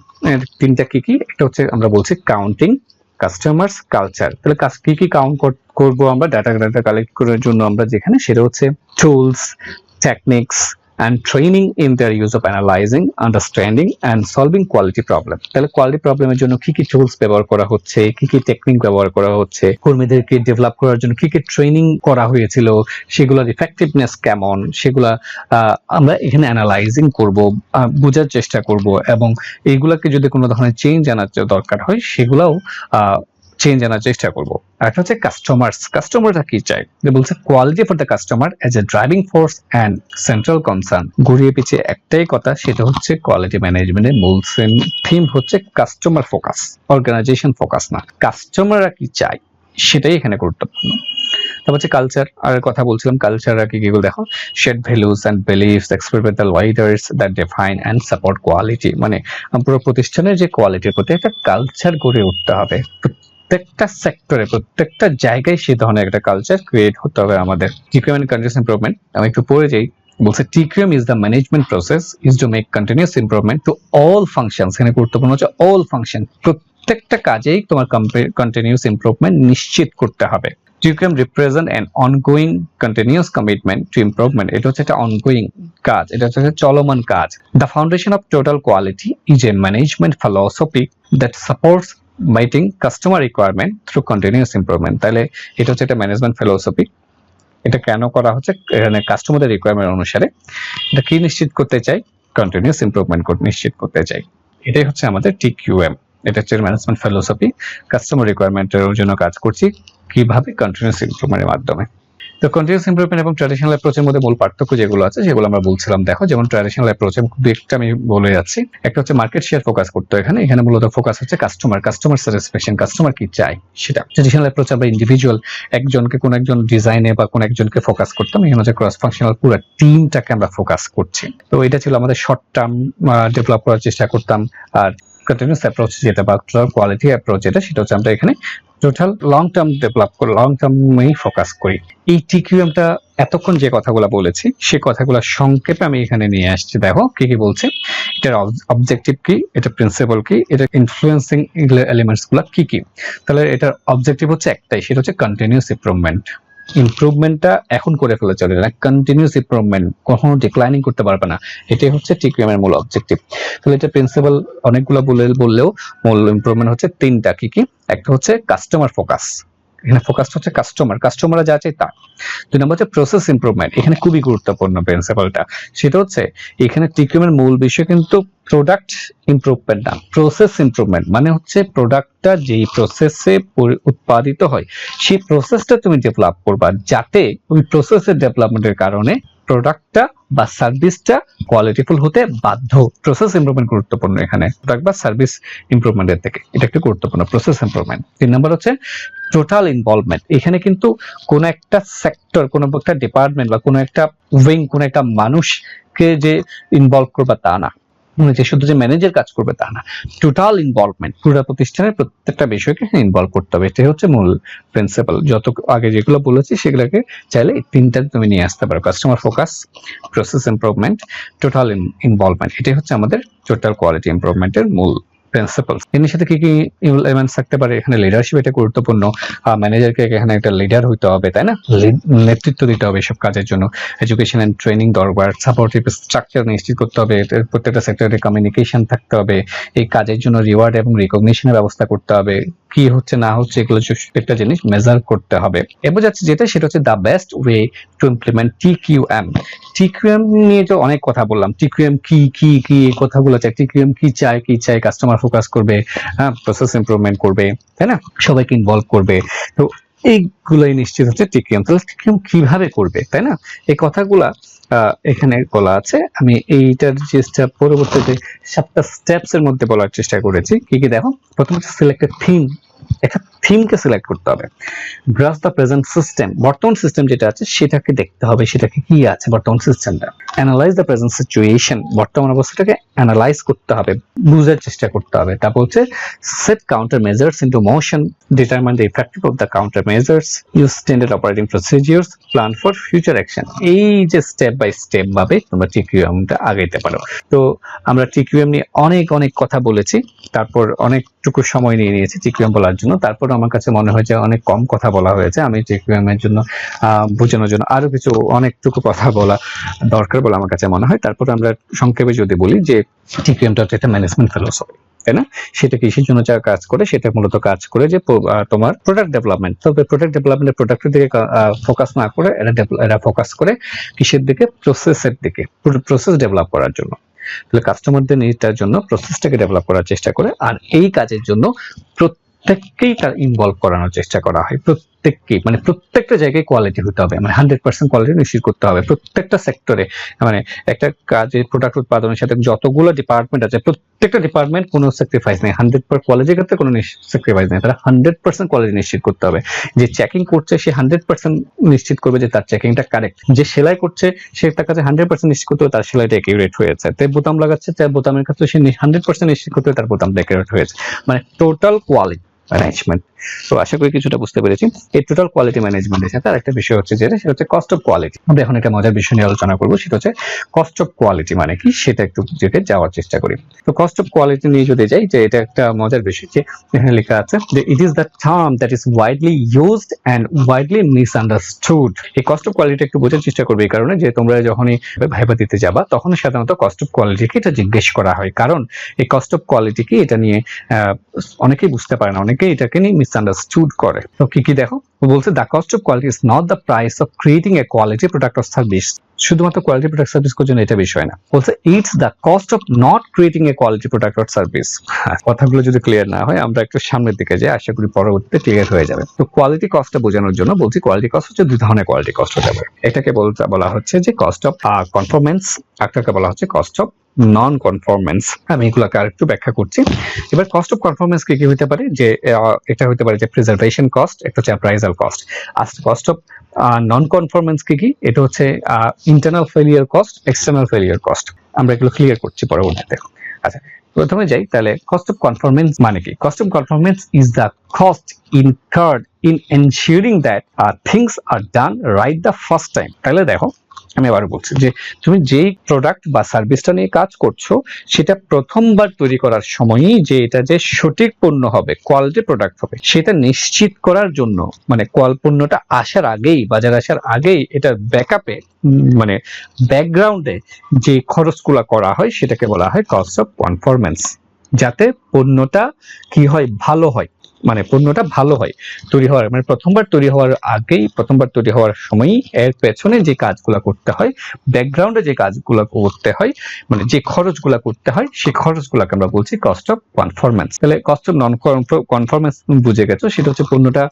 তিনটা কি? একটা হচ্ছে আমরা বলছি কাউন্টিং, কাস্টমার্স, কালচার। তাহলে কি কাউন্ট করব আমরা ডাটা কালেক্ট করার জন্য আমরা যেখানে সেটা হচ্ছে tools, techniques and training in their use of analyzing, understanding and solving quality problem. তাহলে কোয়ালিটি প্রবলেমের জন্য কি কি টুলস ব্যবহার করা হচ্ছে, কি কি টেকনিক ব্যবহার করা হচ্ছে, কর্মীদেরকে ডেভেলপ করার জন্য কি কি ট্রেনিং করা হয়েছিল, সেগুলোর ইফেক্টিভনেস কেমন, সেগুলা আমরা এখানে অ্যানালাইজিং করব, বোঝার চেষ্টা করব এবং এইগুলাকে যদি কোনো ধরনের চেঞ্জ আনার দরকার হয় সেগুলাও চেঞ্জ আনার চেষ্টা করবো। একটা হচ্ছে কাস্টমাররা কি চায়, বলছে quality for the customer as a driving force and central concern. ঘুরিয়ে পিছিয়ে একটাই কথা, সেটা হচ্ছে কোয়ালিটি ম্যানেজমেন্টের মূল থিম হচ্ছে কাস্টমার ফোকাস, অর্গানাইজেশন ফোকাস না। কাস্টমাররা কি চায় সেটাই এখানে গুরুত্বপূর্ণ। তারপর হচ্ছে কালচার, আর কথা বলছিলাম কালচার আর কি এগুলো দেখো, shared values and beliefs express by the leaders that define and support quality. মানে পুরো প্রতিষ্ঠানের যে কোয়ালিটির প্রতি একটা কালচার গড়ে উঠতে হবে, প্রত্যেকটা সেক্টরে প্রত্যেকটা জায়গায় সেই ধরনের একটা কালচার ক্রিয়েট হতে হবে আমাদের। টিকিউএম এন্ড কন্টিনিউয়াস ইমপ্রুভমেন্ট আমি একটু পড়ে যাই। বলছে TQM is the management process is to make continuous improvement to all functions. এখানে গুরুত্বপূর্ণ হচ্ছে অল ফাংশন, প্রত্যেকটা কাজেই তোমার কন্টিনিউয়াস ইমপ্রুভমেন্ট নিশ্চিত করতে হবে। TQM represent an ongoing continuous commitment to improvement. এটা হচ্ছে একটা অনগোয়িং কাজ, এটা হচ্ছে চলমান কাজ। The foundation of total quality is a management philosophy that supports meeting customer requirement through continuous improvement। তাহলে এটা হচ্ছে একটা ম্যানেজমেন্ট ফিলসফি। এটা কেন করা হচ্ছে, এখানে কাস্টমারদের রিকোয়ারমেন্ট অনুসারে এটা কি নিশ্চিত করতে চাই, কন্টিনিউয়াস ইমপ্রুভমেন্ট নিশ্চিত করতে চাই। এটাই হচ্ছে আমাদের টিকিউএম। এটা হচ্ছে ম্যানেজমেন্ট ফিলসফি, কাস্টমার রিকোয়ারমেন্টের জন্য কাজ করছি কিভাবে, কন্টিনিউয়াস ইমপ্রুভমেন্টের মাধ্যমে। তো কন্টিনিউয়াস ইমপ্রুভমেন্ট এবং ট্র্যাডিশনাল অ্যাপ্রোচের মধ্যে মূল পার্থক্য যেগুলো আছে সেগুলো আমরা বলছিলাম। দেখো, যেমন ট্র্যাডিশনাল অ্যাপ্রোচে একটা আমি বলে যাচ্ছি, একটা হচ্ছে মার্কেট শেয়ার ফোকাস করতে, এখানে মূলত ফোকাস হচ্ছে কাস্টমার স্যাটিসফ্যাকশন, কাস্টমার কি চায় সেটা। ট্র্যাডিশনাল অ্যাপ্রোচ আমরা ইন্ডিভিজুয়াল একজনকে, কোন একজন ডিজাইনে বা কোন একজনকে ফোকাস করতাম, এখানে হচ্ছে ক্রস ফাংশনাল পুরো টিমটাকে আমরা ফোকাস করছি। তো এটা ছিল আমাদের শর্ট টার্ম ডেভেলপ করার চেষ্টা করতাম। আর কন্টিনিউয়াস অ্যাপ্রোচ যেটা বা কোয়ালিটি অ্যাপ্রোচ যেটা, সেটা হচ্ছে আমরা এখানে টোটাল লং টার্ম ডেভেলপ করে লং টার্মেই ফোকাস করি। এই টিকিউএমটা এতক্ষণ যে কথাগুলো বলেছি সে কথাগুলো সংক্ষেপে আমি এখানে নিয়ে আসছি। দেখো কি কি বলছে, এটার অবজেক্টিভ কি, এটা প্রিন্সিপাল কি, এটা ইনফ্লুয়েন্সিং এলিমেন্টস গুলা কি কি। তাহলে এটার অবজেক্টিভ হচ্ছে একটাই, সেটা হচ্ছে কন্টিনিউয়াস ইমপ্রুভমেন্ট। ইমপ্রুভমেন্টটা এখন করে ফেলে চলে না, কন্টিনিউয়াস ইমপ্রুভমেন্ট, কখনো ডিক্লাইনিং করতে পারবে না। এটাই হচ্ছে টিকিউএম এর মূল অবজেক্টিভ। তাহলে এটা প্রিন্সিপাল অনেকগুলো বললেও মূল ইমপ্রুভমেন্ট হচ্ছে তিনটা। কি কি? একটা হচ্ছে কাস্টমার ফোকাস, এখানে ফোকাস হচ্ছে কাস্টমাররা যা চায় তা। দুই নম্বর হচ্ছে প্রসেস ইমপ্রুভমেন্ট, এখানে খুবই গুরুত্বপূর্ণ প্রিন্সিপালটা, সেটা হচ্ছে এখানে টিকিউএম এর মূল বিষয় কিন্তু প্রোডাক্ট ইমপ্রুভমেন্ট না, প্রসেস ইমপ্রুভমেন্ট। মানে হচ্ছে প্রোডাক্টটা যেই প্রসেসে উৎপাদিত হয় সেই প্রসেসটা তুমি ডেভেলপ করবা, যাতে ওই প্রসেসের ডেভেলপমেন্টের কারণে প্রোডাক্টটা বা সার্ভিসটা কোয়ালিটিফুল হতে বাধ্য। প্রসেস ইমপ্রুভমেন্ট গুরুত্বপূর্ণ এখানে, প্রোডাক্ট বা সার্ভিস ইমপ্রুভমেন্টের থেকে এটা একটু গুরুত্বপূর্ণ, প্রসেস ইমপ্রুভমেন্ট। তিন নম্বর হচ্ছে টোটাল ইনভলভমেন্ট। এখানে কিন্তু কোন একটা সেক্টর, কোন একটা ডিপার্টমেন্ট বা কোন একটা উইং, কোন একটা মানুষকে যে ইনভলভ করবে তা না, যে শুধু যে ম্যানেজার কাজ করবে তা না, টোটাল ইনভলভমেন্ট, পুরো প্রতিষ্ঠানের প্রত্যেকটা বিষয়কে ইনভলভ করতে হবে। এটাই হচ্ছে মূল প্রিন্সিপাল। যত আগে যেগুলো বলেছি সেগুলোকে চাইলে এই তিনটা তুমি নিয়ে আসতে পারো, customer focus, process improvement, total involvement. এটাই হচ্ছে আমাদের টোটাল কোয়ালিটি ইমপ্রুভমেন্টের মূল প্রিন্সিপাল। এর সাথে কি কি এলিমেন্টস থাকতে পারে, এখানে লিডারশিপ এটা গুরুত্বপূর্ণ। ম্যানেজারকে এখানে একটা লিডার হইতে হবে, তাই না, নেতৃত্ব দিতে হবে সব কাজের জন্য। এডুকেশন এন্ড ট্রেনিং দরকার, সাপোর্টিভ স্ট্রাকচার নিশ্চিত করতে হবে, প্রত্যেকটা সেক্টরে কমিউনিকেশন থাকতে হবে, এই কাজের জন্য রিওয়ার্ড এবং রিকগনিশনের ব্যবস্থা করতে হবে, কি হচ্ছে না হচ্ছে এগুলো একটা জিনিস মেজার করতে হবে। এবার যাচ্ছে যেটা, সেটা হচ্ছে the best way to implement TQM. TQM নিয়ে তো অনেক কথা বললাম, টিকিউএম কি কি কি এই কথাগুলো চাই, টিকিউএম কি চাই, কাস্টমার ফোকাস করবে, হ্যাঁ, প্রসেস ইমপ্রুভমেন্ট করবে, তাই না, সবাইকে ইনভলভ করবে। তো এইগুলাই নিশ্চিত হচ্ছে টিকিউএম। তাহলে টিকিউএম কিভাবে করবে, তাই না, এই কথাগুলা এখানে বলা আছে। আমি এইটার চেষ্টা পরবর্তীতে 7টা স্টেপস এর মধ্যে বলার চেষ্টা করেছি। কি কি দেখো, প্রথমে সিলেক্ট থিম, একটা থিমকে সিলেক্ট করতে হবে। গ্রাস দ্য প্রেজেন্ট সিস্টেম, বর্তমান সিস্টেম যেটা আছে সেটাকে দেখতে হবে, সেটাকে কি আছে বর্তমান সিস্টেমটা। অ্যানালাইজ দ্য প্রেজেন্ট সিচুয়েশন, বর্তমান অবস্থাটাকে অ্যানালাইজ করতে হবে, বুঝার চেষ্টা করতে হবে। তারপর হচ্ছে set counter measures into motion, determine the effective of the counter measures, use standard operating procedures, plan for future action. এই যে স্টেপ বাই স্টেপ ভাবে তোমরা টিকিউএমটা আগাইতে পারো। তো আমরা টিকিউএম নিয়ে অনেক কথা বলেছি, তারপর অনেকটুকু সময় নিয়ে নিয়েছি টিকিউএম বলার জন্য। তারপর আমার কাছে মনে হয় যে অনেক কম কথা বলা হয়েছে। আমি টিকিউএম এর জন্য বোঝানোর জন্য আরো কিছু অনেকটুকু কথা বলা দরকার বলে আমার কাছে মনে হয়। তারপর আমরা সংক্ষেপে যদি বলি যে টিকিউএমটা হচ্ছে একটা ম্যানেজমেন্ট ফিলোসফি, তাই না? সেটা কিসের জন্য যা কাজ করে, সেটা মূলত কাজ করে যে তোমার প্রোডাক্ট ডেভেলপমেন্ট। তবে প্রোডাক্ট ডেভেলপমেন্টের প্রোডাক্টের দিকে ফোকাস না করে এরা ফোকাস করে কিসের দিকে? প্রসেসের দিকে, প্রসেস ডেভেলপ করার জন্য। তাহলে কাস্টমারদের নিডটার জন্য প্রসেসটাকে ডেভেলপ করার চেষ্টা করে, আর এই কাজের জন্য প্রত্যেককেই ইনভলভ করানোর চেষ্টা করা হয়। প্রত্যেককেই, মানে প্রত্যেকটা জায়গায় কোয়ালিটি হতে হবে, মানে 100% কোয়ালিটি নিশ্চিত করতে হবে প্রত্যেকটা সেক্টরে। মানে একটা কাজে প্রোডাক্ট উৎপাদনের সাথে যতগুলো ডিপার্টমেন্ট আছে, প্রত্যেকটা ডিপার্টমেন্ট কোনো স্যাক্রিফাইস নেই, 100% কোয়ালিটির ক্ষেত্রে কোনো স্যাক্রিফাইস নেই। তারা 100% কোয়ালিটি নিশ্চিত করতে হবে। যে চেকিং করছে সে 100% নিশ্চিত করবে যে তার চেকিংটা কারেক্ট। যে সেলাই করছে সে তার কাছে 100% নিশ্চিত করতে হবে তার সেলাইটা একিউরেট হয়েছে। তাই বোতাম লাগাচ্ছে, তার বোতামের ক্ষেত্রে সে 100% নিশ্চিত করতে হবে তার বোতামটা একিউরেট হয়েছে। মানে টোটাল কোয়ালিটি ম্যানেজমেন্ট। তো আশা করি কিছুটা বুঝতে পেরেছি। এই টোটাল কোয়ালিটি ম্যানেজমেন্টের সাথে আরেকটা বিষয় হচ্ছে যেটা, সেটা হচ্ছে কস্ট অফ কোয়ালিটি। আমরা এখন একটা মজার বিষয় নিয়ে আলোচনা করবো, সেটা হচ্ছে কস্ট অফ কোয়ালিটি মানে কি, সেটা একটু যেটা যাওয়ার চেষ্টা করি। তো কস্ট অফ কোয়ালিটি নিয়ে যদি যাই, যে এটা একটা মজার বিষয়, যে এখানে লেখা আছে যে ইট is the term that is widely used and widely misunderstood. এই কস্ট অফ কোয়ালিটি একটু বোঝার চেষ্টা করবে, এই কারণে যে তোমরা যখনই ভাইবা দিতে যাবা তখন সাধারণত কস্ট অফ কোয়ালিটিকে এটা জিজ্ঞেস করা হয়, কারণ এই কস্ট অফ কোয়ালিটি কি এটা নিয়ে অনেকেই বুঝতে পারে না, অনেকেই এটাকে নিয়ে মিসআন্ডারস্টুড করে। তো কি দেখো বলছে, the cost of quality is not the price of creating a quality product or service. শুধুমাত্র কোয়ালিটি প্রোডাক্ট সার্ভিস করার জন্য এটা বিষয় না, বলছে it's the cost of not creating a quality product or service. কথাগুলো যদি ক্লিয়ার না হয়, আমরা একটু সামনের দিকে যাই, আশা করি পরবর্তীতে ক্লিয়ার হয়ে যাবে। তো কোয়ালিটি কস্টটা বোঝানোর জন্য বলছি, কোয়ালিটি কস্ট হচ্ছে দুই ধরনের কোয়ালিটি কস্ট হতে পারে। এটাকে বলা হচ্ছে যে কস্ট অফ কনফরমেন্স, একটাকে বলা হচ্ছে কস্ট অফ নন কনফরমেন্স। আমি এগুলোকে আরেকটু ব্যাখ্যা করছি। এবার কস্ট অফ কনফরমেন্স কি হতে পারে, যে এটা হতে পারে যে প্রিজার্ভেশন কস্ট, একটা হচ্ছে অ্যাপ্রাইজাল কস্ট। আর কস্ট অফ নন কনফরমেন্স কি, এটা হচ্ছে internal failure cost, external failure cost. আমরা এগুলো ক্লিয়ার করছি পরবর্তীতে। আচ্ছা, প্রথমে যাই, তাহলে কস্ট অফ কনফরমেন্স মানে কি? Cost of conformance is the cost incurred in ensuring that things are done right the first time. তাহলে দেখো, আমি আবার বলছি যে তুমি যেই প্রোডাক্ট বা সার্ভিসটা নিয়ে কাজ করছো, সেটা প্রথমবার তৈরি করার সময়ই যে এটা যে সঠিক পণ্য হবে, কোয়ালিটি প্রোডাক্ট হবে, সেটা নিশ্চিত করার জন্য, মানে পণ্যটা আসার আগেই, বাজারে আসার আগেই, এটা ব্যাকআপে, মানে ব্যাকগ্রাউন্ডে যে খরচগুলো করা হয়, সেটাকে বলা হয় কস্ট অফ কনফরমেন্স। যাতে পণ্যটা কি হয়, ভালো হয়, মানে পণ্যটা ভালো হয় তৈরি হওয়ার, মানে প্রথমবার তৈরি হওয়ার আগেই, প্রথমবার তৈরি হওয়ার সময়ই এর পেছনে যে কাজগুলো করতে হয়, ব্যাকগ্রাউন্ডে যে কাজগুলো করতে হয়, মানে যে খরচগুলো করতে হয়, সেই খরচগুলোকে আমরা বলছি কস্ট অফ কনফরমেন্স। তাহলে কস্ট অফ নন কনফরমেন্স বুঝে গেছো, সেটা হচ্ছে পণ্যটা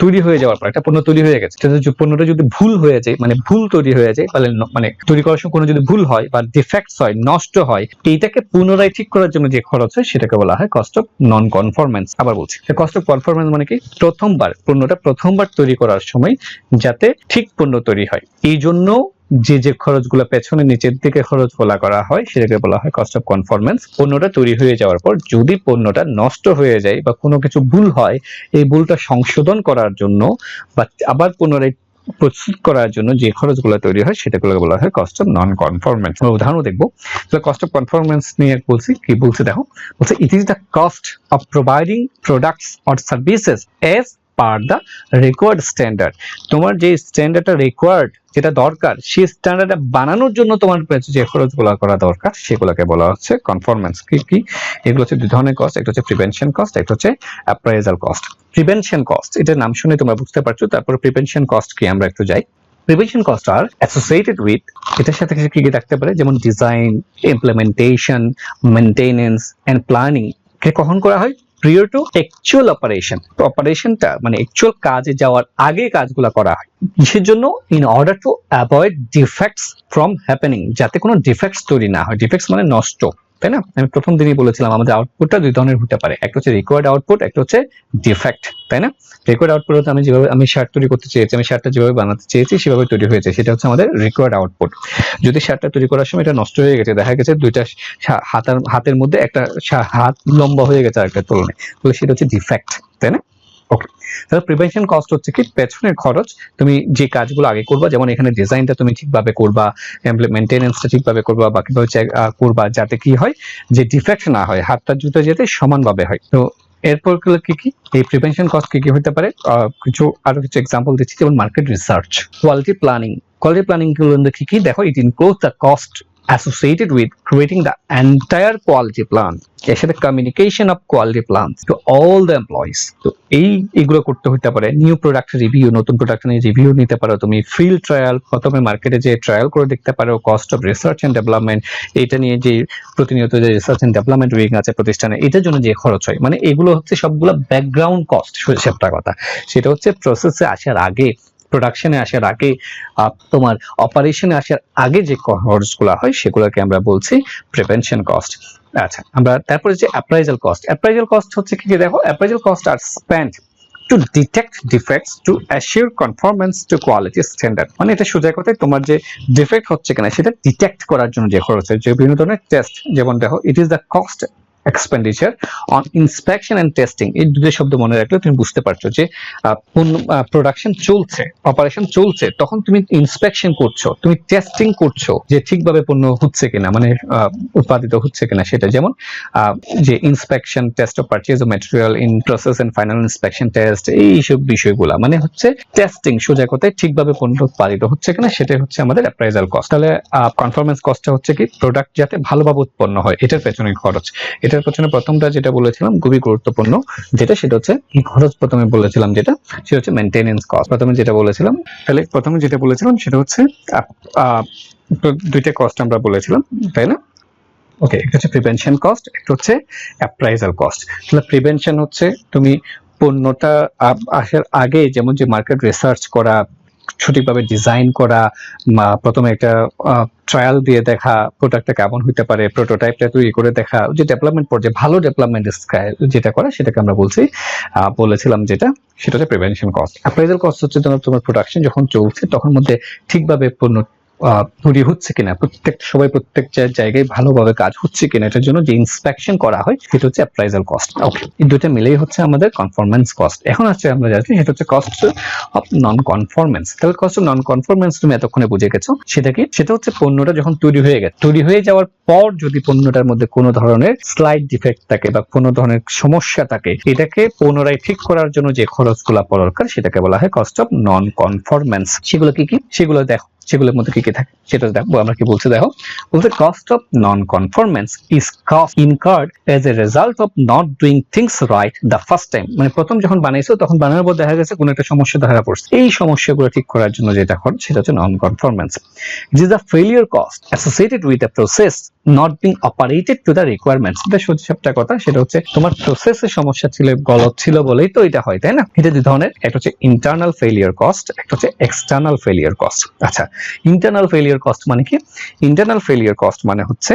তৈরি হয়ে যাওয়ার পর, একটা পণ্য তৈরি হয়ে গেছে, পণ্যটা যদি ভুল হয়ে যায়, মানে ভুল তৈরি হয়ে যায়, তাহলে মানে তৈরি করার সময় কোনো যদি ভুল হয় বা ডিফেক্টস হয়, নষ্ট হয়, এইটাকে পুনরায় ঠিক করার জন্য যে খরচ হয়, সেটাকে বলা হয় কস্ট অফ নন কনফরমেন্স। আবার বলছি, কস্ট অফ কনফরমেন্স মানে কি, পণ্যটা প্রথমবার তৈরি করার সময় যাতে ঠিক পণ্য তৈরি হয়, এই জন্য যে খরচগুলো পেছনে নিচের দিকে খরচগুলো করা হয়, সেটাকে বলা হয় কস্ট অফ কনফরমেন্স। পণ্যটা তৈরি হয়ে যাওয়ার পর যদি পণ্যটা নষ্ট হয়ে যায় বা কোনো কিছু ভুল হয়, এই ভুলটা সংশোধন করার জন্য বা আবার পুনরায় প্রস্তুত করার জন্য যে খরচগুলো তৈরি হয়, সেটাগুলোকে বলা হয় কস্ট অফ নন কনফরমেন্স। উদাহরণ দেখবো, কস্ট অফ কনফরমেন্স নিয়ে বলছি, কি বলছে দেখো, বলছে it is the cost of providing products or services as per the required standard. তোমার যে স্ট্যান্ডার্ডটা রিকোয়ার্ড, যেটা দরকার, সেই স্ট্যান্ডার্ডটা বানানোর জন্য তোমার যে খরচগুলো করা দরকার, সেগুলোকে বলা হচ্ছে কনফরমেন্স। কি এগুলো হচ্ছে দুই ধরনের কস্ট, একটা হচ্ছে প্রিভেনশন কস্ট, একটা হচ্ছে অ্যাপ্রাইজাল কস্ট। প্রিভেনশন কস্ট, এটার নাম শুনে তোমরা বুঝতে পারছো। তারপর প্রিভেনশন কস্ট কি, আমরা একটু যাই। Prevention cost are associated with, এটার সাথে কি কি থাকতে পারে, যেমন design, implementation, maintenance and planning কে কখন করা হয়, প্রিয়র টু অ্যাকচুয়াল অপারেশন। অপারেশনটা মানে অ্যাকচুয়াল কাজে যাওয়ার আগে কাজগুলো করা হয়, কিসের জন্য, in order to avoid defects from happening, যাতে কোনো ডিফেক্টস তৈরি না হয়। ডিফেক্টস মানে নষ্ট, তাই না? আমি প্রথম দিনই বলেছিলাম আমাদের আউটপুটটা দুই ধরনের হতে পারে, একটা হচ্ছে রিকোয়ার্ড আউটপুট, একটা হচ্ছে ডিফেক্ট, তাই না? রিকোয়ার্ড আউটপুট হচ্ছে আমি শার্ট তৈরি করতে চেয়েছি, আমি শার্টটা যেভাবে বানাতে চেয়েছি সেভাবে তৈরি হয়েছে, সেটা হচ্ছে আমাদের রিকোয়ার্ড আউটপুট। যদি শার্টটা তৈরি করার সময় এটা নষ্ট হয়ে গেছে, দেখা গেছে দুইটা হাতের মধ্যে একটা হাত লম্বা হয়ে গেছে আরেকটার তুলনায়, তাহলে সেটা হচ্ছে ডিফেক্ট, তাই না? ওকে, তাহলে প্রিভেনশন কস্ট হচ্ছে কি পেছনের খরচ, তুমি যে কাজগুলো আগে করবা, যেমন এখানে ডিজাইনটা তুমি ঠিকভাবে করবা, মেনটেনেন্সটা ঠিকভাবে করবা, বাকিভাবে করবা যাতে কি হয় যে ডিফেক্ট না হয়, হাতটা জুতো যাতে সমানভাবে হয়। তো এরপর কি কি এই প্রিভেনশন কস্ট কি কি হতে পারে, আরো কিছু এক্সাম্পল দিচ্ছি, যেমন মার্কেট রিসার্চ, কোয়ালিটি প্ল্যানিং গুলো কি কি দেখো, it includes the cost associated with creating the entire quality plan, এর সাথে communication of quality plan to all the employees. তো এইগুলো করতে হতে পারে, নিউ প্রোডাক্ট রিভিউ, নতুন প্রোডাক্ট নিয়ে রিভিউ নিতে পারো তুমি, ফিল্ড ট্রায়াল, প্রথমে মার্কেটে যে ট্রায়াল করে দেখতে পারো, cost of research and development, এটা নিয়ে যে প্রতিনিয়ত যে রিসার্চ এন্ড ডেভেলপমেন্ট উইং আছে প্রতিষ্ঠানে, এটার জন্য যে খরচ হয়, মানে এগুলো হচ্ছে সবগুলো ব্যাকগ্রাউন্ড কস্ট, সেটা কথা, সেটা হচ্ছে প্রসেসে আসার আগে, প্রোডাকশনে আসার আগে, তোমার অপারেশনে আসার আগে যে খরচগুলো হয় সেগুলোকে আমরা বলছি প্রিভেনশন কস্ট। আচ্ছা, আমরা তারপরে যে অ্যাপ্রাইজাল কস্ট হচ্ছে কি, দেখো appraisal cost are spent to detect defects to assure conformance to quality standard, মানে এটা সোজা কথায় তোমার যে ডিফেক্ট হচ্ছে কিনা সেটা ডিটেক্ট করার জন্য যে খরচ হয়, যে বিভিন্ন ধরনের টেস্ট, যেমন দেখো it is the cost expenditure on inspection and testing, এই দুটো শব্দ মনে রাখলে তুমি বুঝতে পারছো যে প্রোডাকশন চলছে, অপারেশন চলছে, তখন তুমি ইন্সপেকশন করছো, তুমি টেস্টিং করছো যে ঠিকভাবে পণ্য হচ্ছে কিনা, মানে উৎপাদিত হচ্ছে কিনা সেটা, যেমন যে inspection test of purchase of material in process and final inspection test, এইসব বিষয়গুলো মানে হচ্ছে টেস্টিং, সোজা কথায় ঠিকভাবে পণ্য উৎপাদিত হচ্ছে কিনা, সেটাই হচ্ছে আমাদের অ্যাপ্রাইজাল কস্ট। তাহলে কনফরমেন্স কস্টটা হচ্ছে কি প্রোডাক্ট যাতে ভালোভাবে উৎপন্ন হয়, এটার পেছনে খরচ। এটার পেছনে প্রথমটা যেটা বলেছিলাম খুবই গুরুত্বপূর্ণ, যেটা সেটা হচ্ছে এই খরচ, প্রথমে বলেছিলাম যেটা সেটা হচ্ছে মেইনটেনেন্স কস্ট, প্রথমে যেটা বলেছিলাম, তাহলে প্রথমে যেটা বলেছিলাম সেটা হচ্ছে দুইটা কস্ট আমরা বলেছিলাম, তাই না? ওকে, একটা হচ্ছে প্রিভেনশন কস্ট, একটা হচ্ছে অ্যাপ্রাইজাল কস্ট। তাহলে প্রিভেনশন হচ্ছে তুমি পণ্যটা আসার আগে, যেমন যে মার্কেট রিসার্চ করা, সঠিকভাবে ডিজাইন করা, প্রথমে একটা ট্রায়াল দিয়ে দেখা প্রোডাক্টটা কেমন হতে পারে, প্রোটোটাইপটা তৈরি করে দেখা, যে ডেভেলপমেন্ট পর্যায়ে ভালো ডেভেলপমেন্ট যেটা করা সেটাকে আমরা বলেছিলাম যেটা সেটা হচ্ছে প্রিভেনশন কস্ট। অ্যাপ্রাইজাল কস্ট হচ্ছে তোমার প্রোডাকশন যখন চলছে তখন মধ্যে ঠিকভাবে পণ্য তৈরি হচ্ছে কিনা, প্রত্যেক জায়গায় ভালোভাবে কাজ হচ্ছে কিনা, এটার জন্য যে ইন্সপেকশন করা হয় সেটা হচ্ছে অ্যাপ্রাইজাল কস্ট। ওকে, এই দুটো মিলেই হচ্ছে আমাদের কনফরমেন্স কস্ট। এখন আছে আমরা জানি সেটা হচ্ছে কস্ট অফ নন কনফরমেন্স। তাহলে কস্ট অফ নন কনফরমেন্স তুমি এতক্ষণে বুঝে গেছো, সেটা কি? সেটা হচ্ছে পণ্যটা যখন তৈরি হয়ে গেছে, তৈরি হয়ে যাওয়ার পর যদি পণ্যটার মধ্যে কোনো ধরনের স্লাইড ডিফেক্ট থাকে বা কোনো ধরনের সমস্যা থাকে, এটাকে পুনরায় ঠিক করার জন্য যে খরচগুলো দরকার সেটাকে বলা হয় কস্ট অফ নন কনফরমেন্স। সেগুলো কি কি? সেগুলো দেখো, সেগুলোর মধ্যে কি কি থাকে সেটা দেখবো আমরা। কি বলছে দেখো, বলছে cost of non conformance is cost incurred as a result of not doing things right the first time. মানে প্রথম যখন বানাইছো তখন বানানোর পর দেখা গেছে কোনো একটা সমস্যা ধরা পড়ছে, এই সমস্যাগুলো ঠিক করার জন্য যেটা খরচ সেটা হচ্ছে non conformance. It is the failure cost associated with the process not being operated to the requirements। এটা সত্যি কথা, সেটা হচ্ছে তোমার প্রসেসে সমস্যা ছিল, গলত ছিল বলেই তো এটা হয়, তাই না? এটা দুই ধরনের, একটা হচ্ছে ইন্টারনাল ফেলিয়ার কস্ট, একটা হচ্ছে এক্সটার্নাল ফেলিয়ার কস্ট। আচ্ছা, ইন্টারনাল ফেলিয়ার কস্ট মানে কি? ইন্টারনাল ফেলিয়ার কস্ট মানে হচ্ছে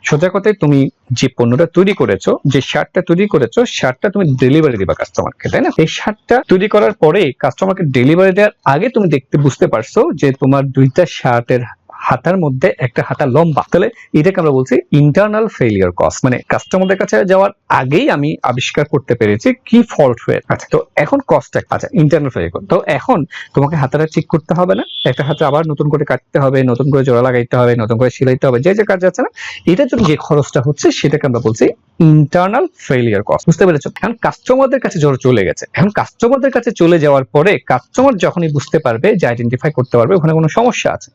সোজা কথায় তুমি যে পণ্যটা তৈরি করেছো, যে শার্টটা তৈরি করেছো, শার্টটা তুমি ডেলিভারি দিবা কাস্টমারকে, তাই না? এই শার্টটা তৈরি করার পরে কাস্টমারকে ডেলিভারি দেওয়ার আগে তুমি বুঝতে পারছো যে তোমার দুইটা শার্টের হাতার মধ্যে একটা হাতা লম্বা, তাহলে এটাকে আমরা বলছি ইন্টারনাল ফেলিয়ার কস্ট। মানে কাস্টমারদের কাছে যাওয়ার আগেই আমি আবিষ্কার করতে পেরেছি কি ফল্ট হয়ে। আচ্ছা, তো এখন কস্টটা, আচ্ছা ইন্টারনাল ফেলিয়ার কস্ট, তো এখন তোমাকে হাতাটা ঠিক করতে হবে না, একটা হাতে আবার নতুন করে কাটতে হবে, নতুন করে জোড়া লাগাইতে হবে, নতুন করে সেলাইতে হবে, যে যে কাজ আছে না, এটার জন্য যে খরচটা হচ্ছে সেটাকে আমরা বলছি ইন্টারনাল ফেলিয়ার কস্ট। বুঝতে পেরেছো? এখন কাস্টমারদের কাছে চলে গেছে, এখন কাস্টমারদের কাছে চলে যাওয়ার পরে কাস্টমার যখনই বুঝতে পারবে, যে আইডেন্টিফাই করতে পারবে ওখানে কোনো সমস্যা আছে,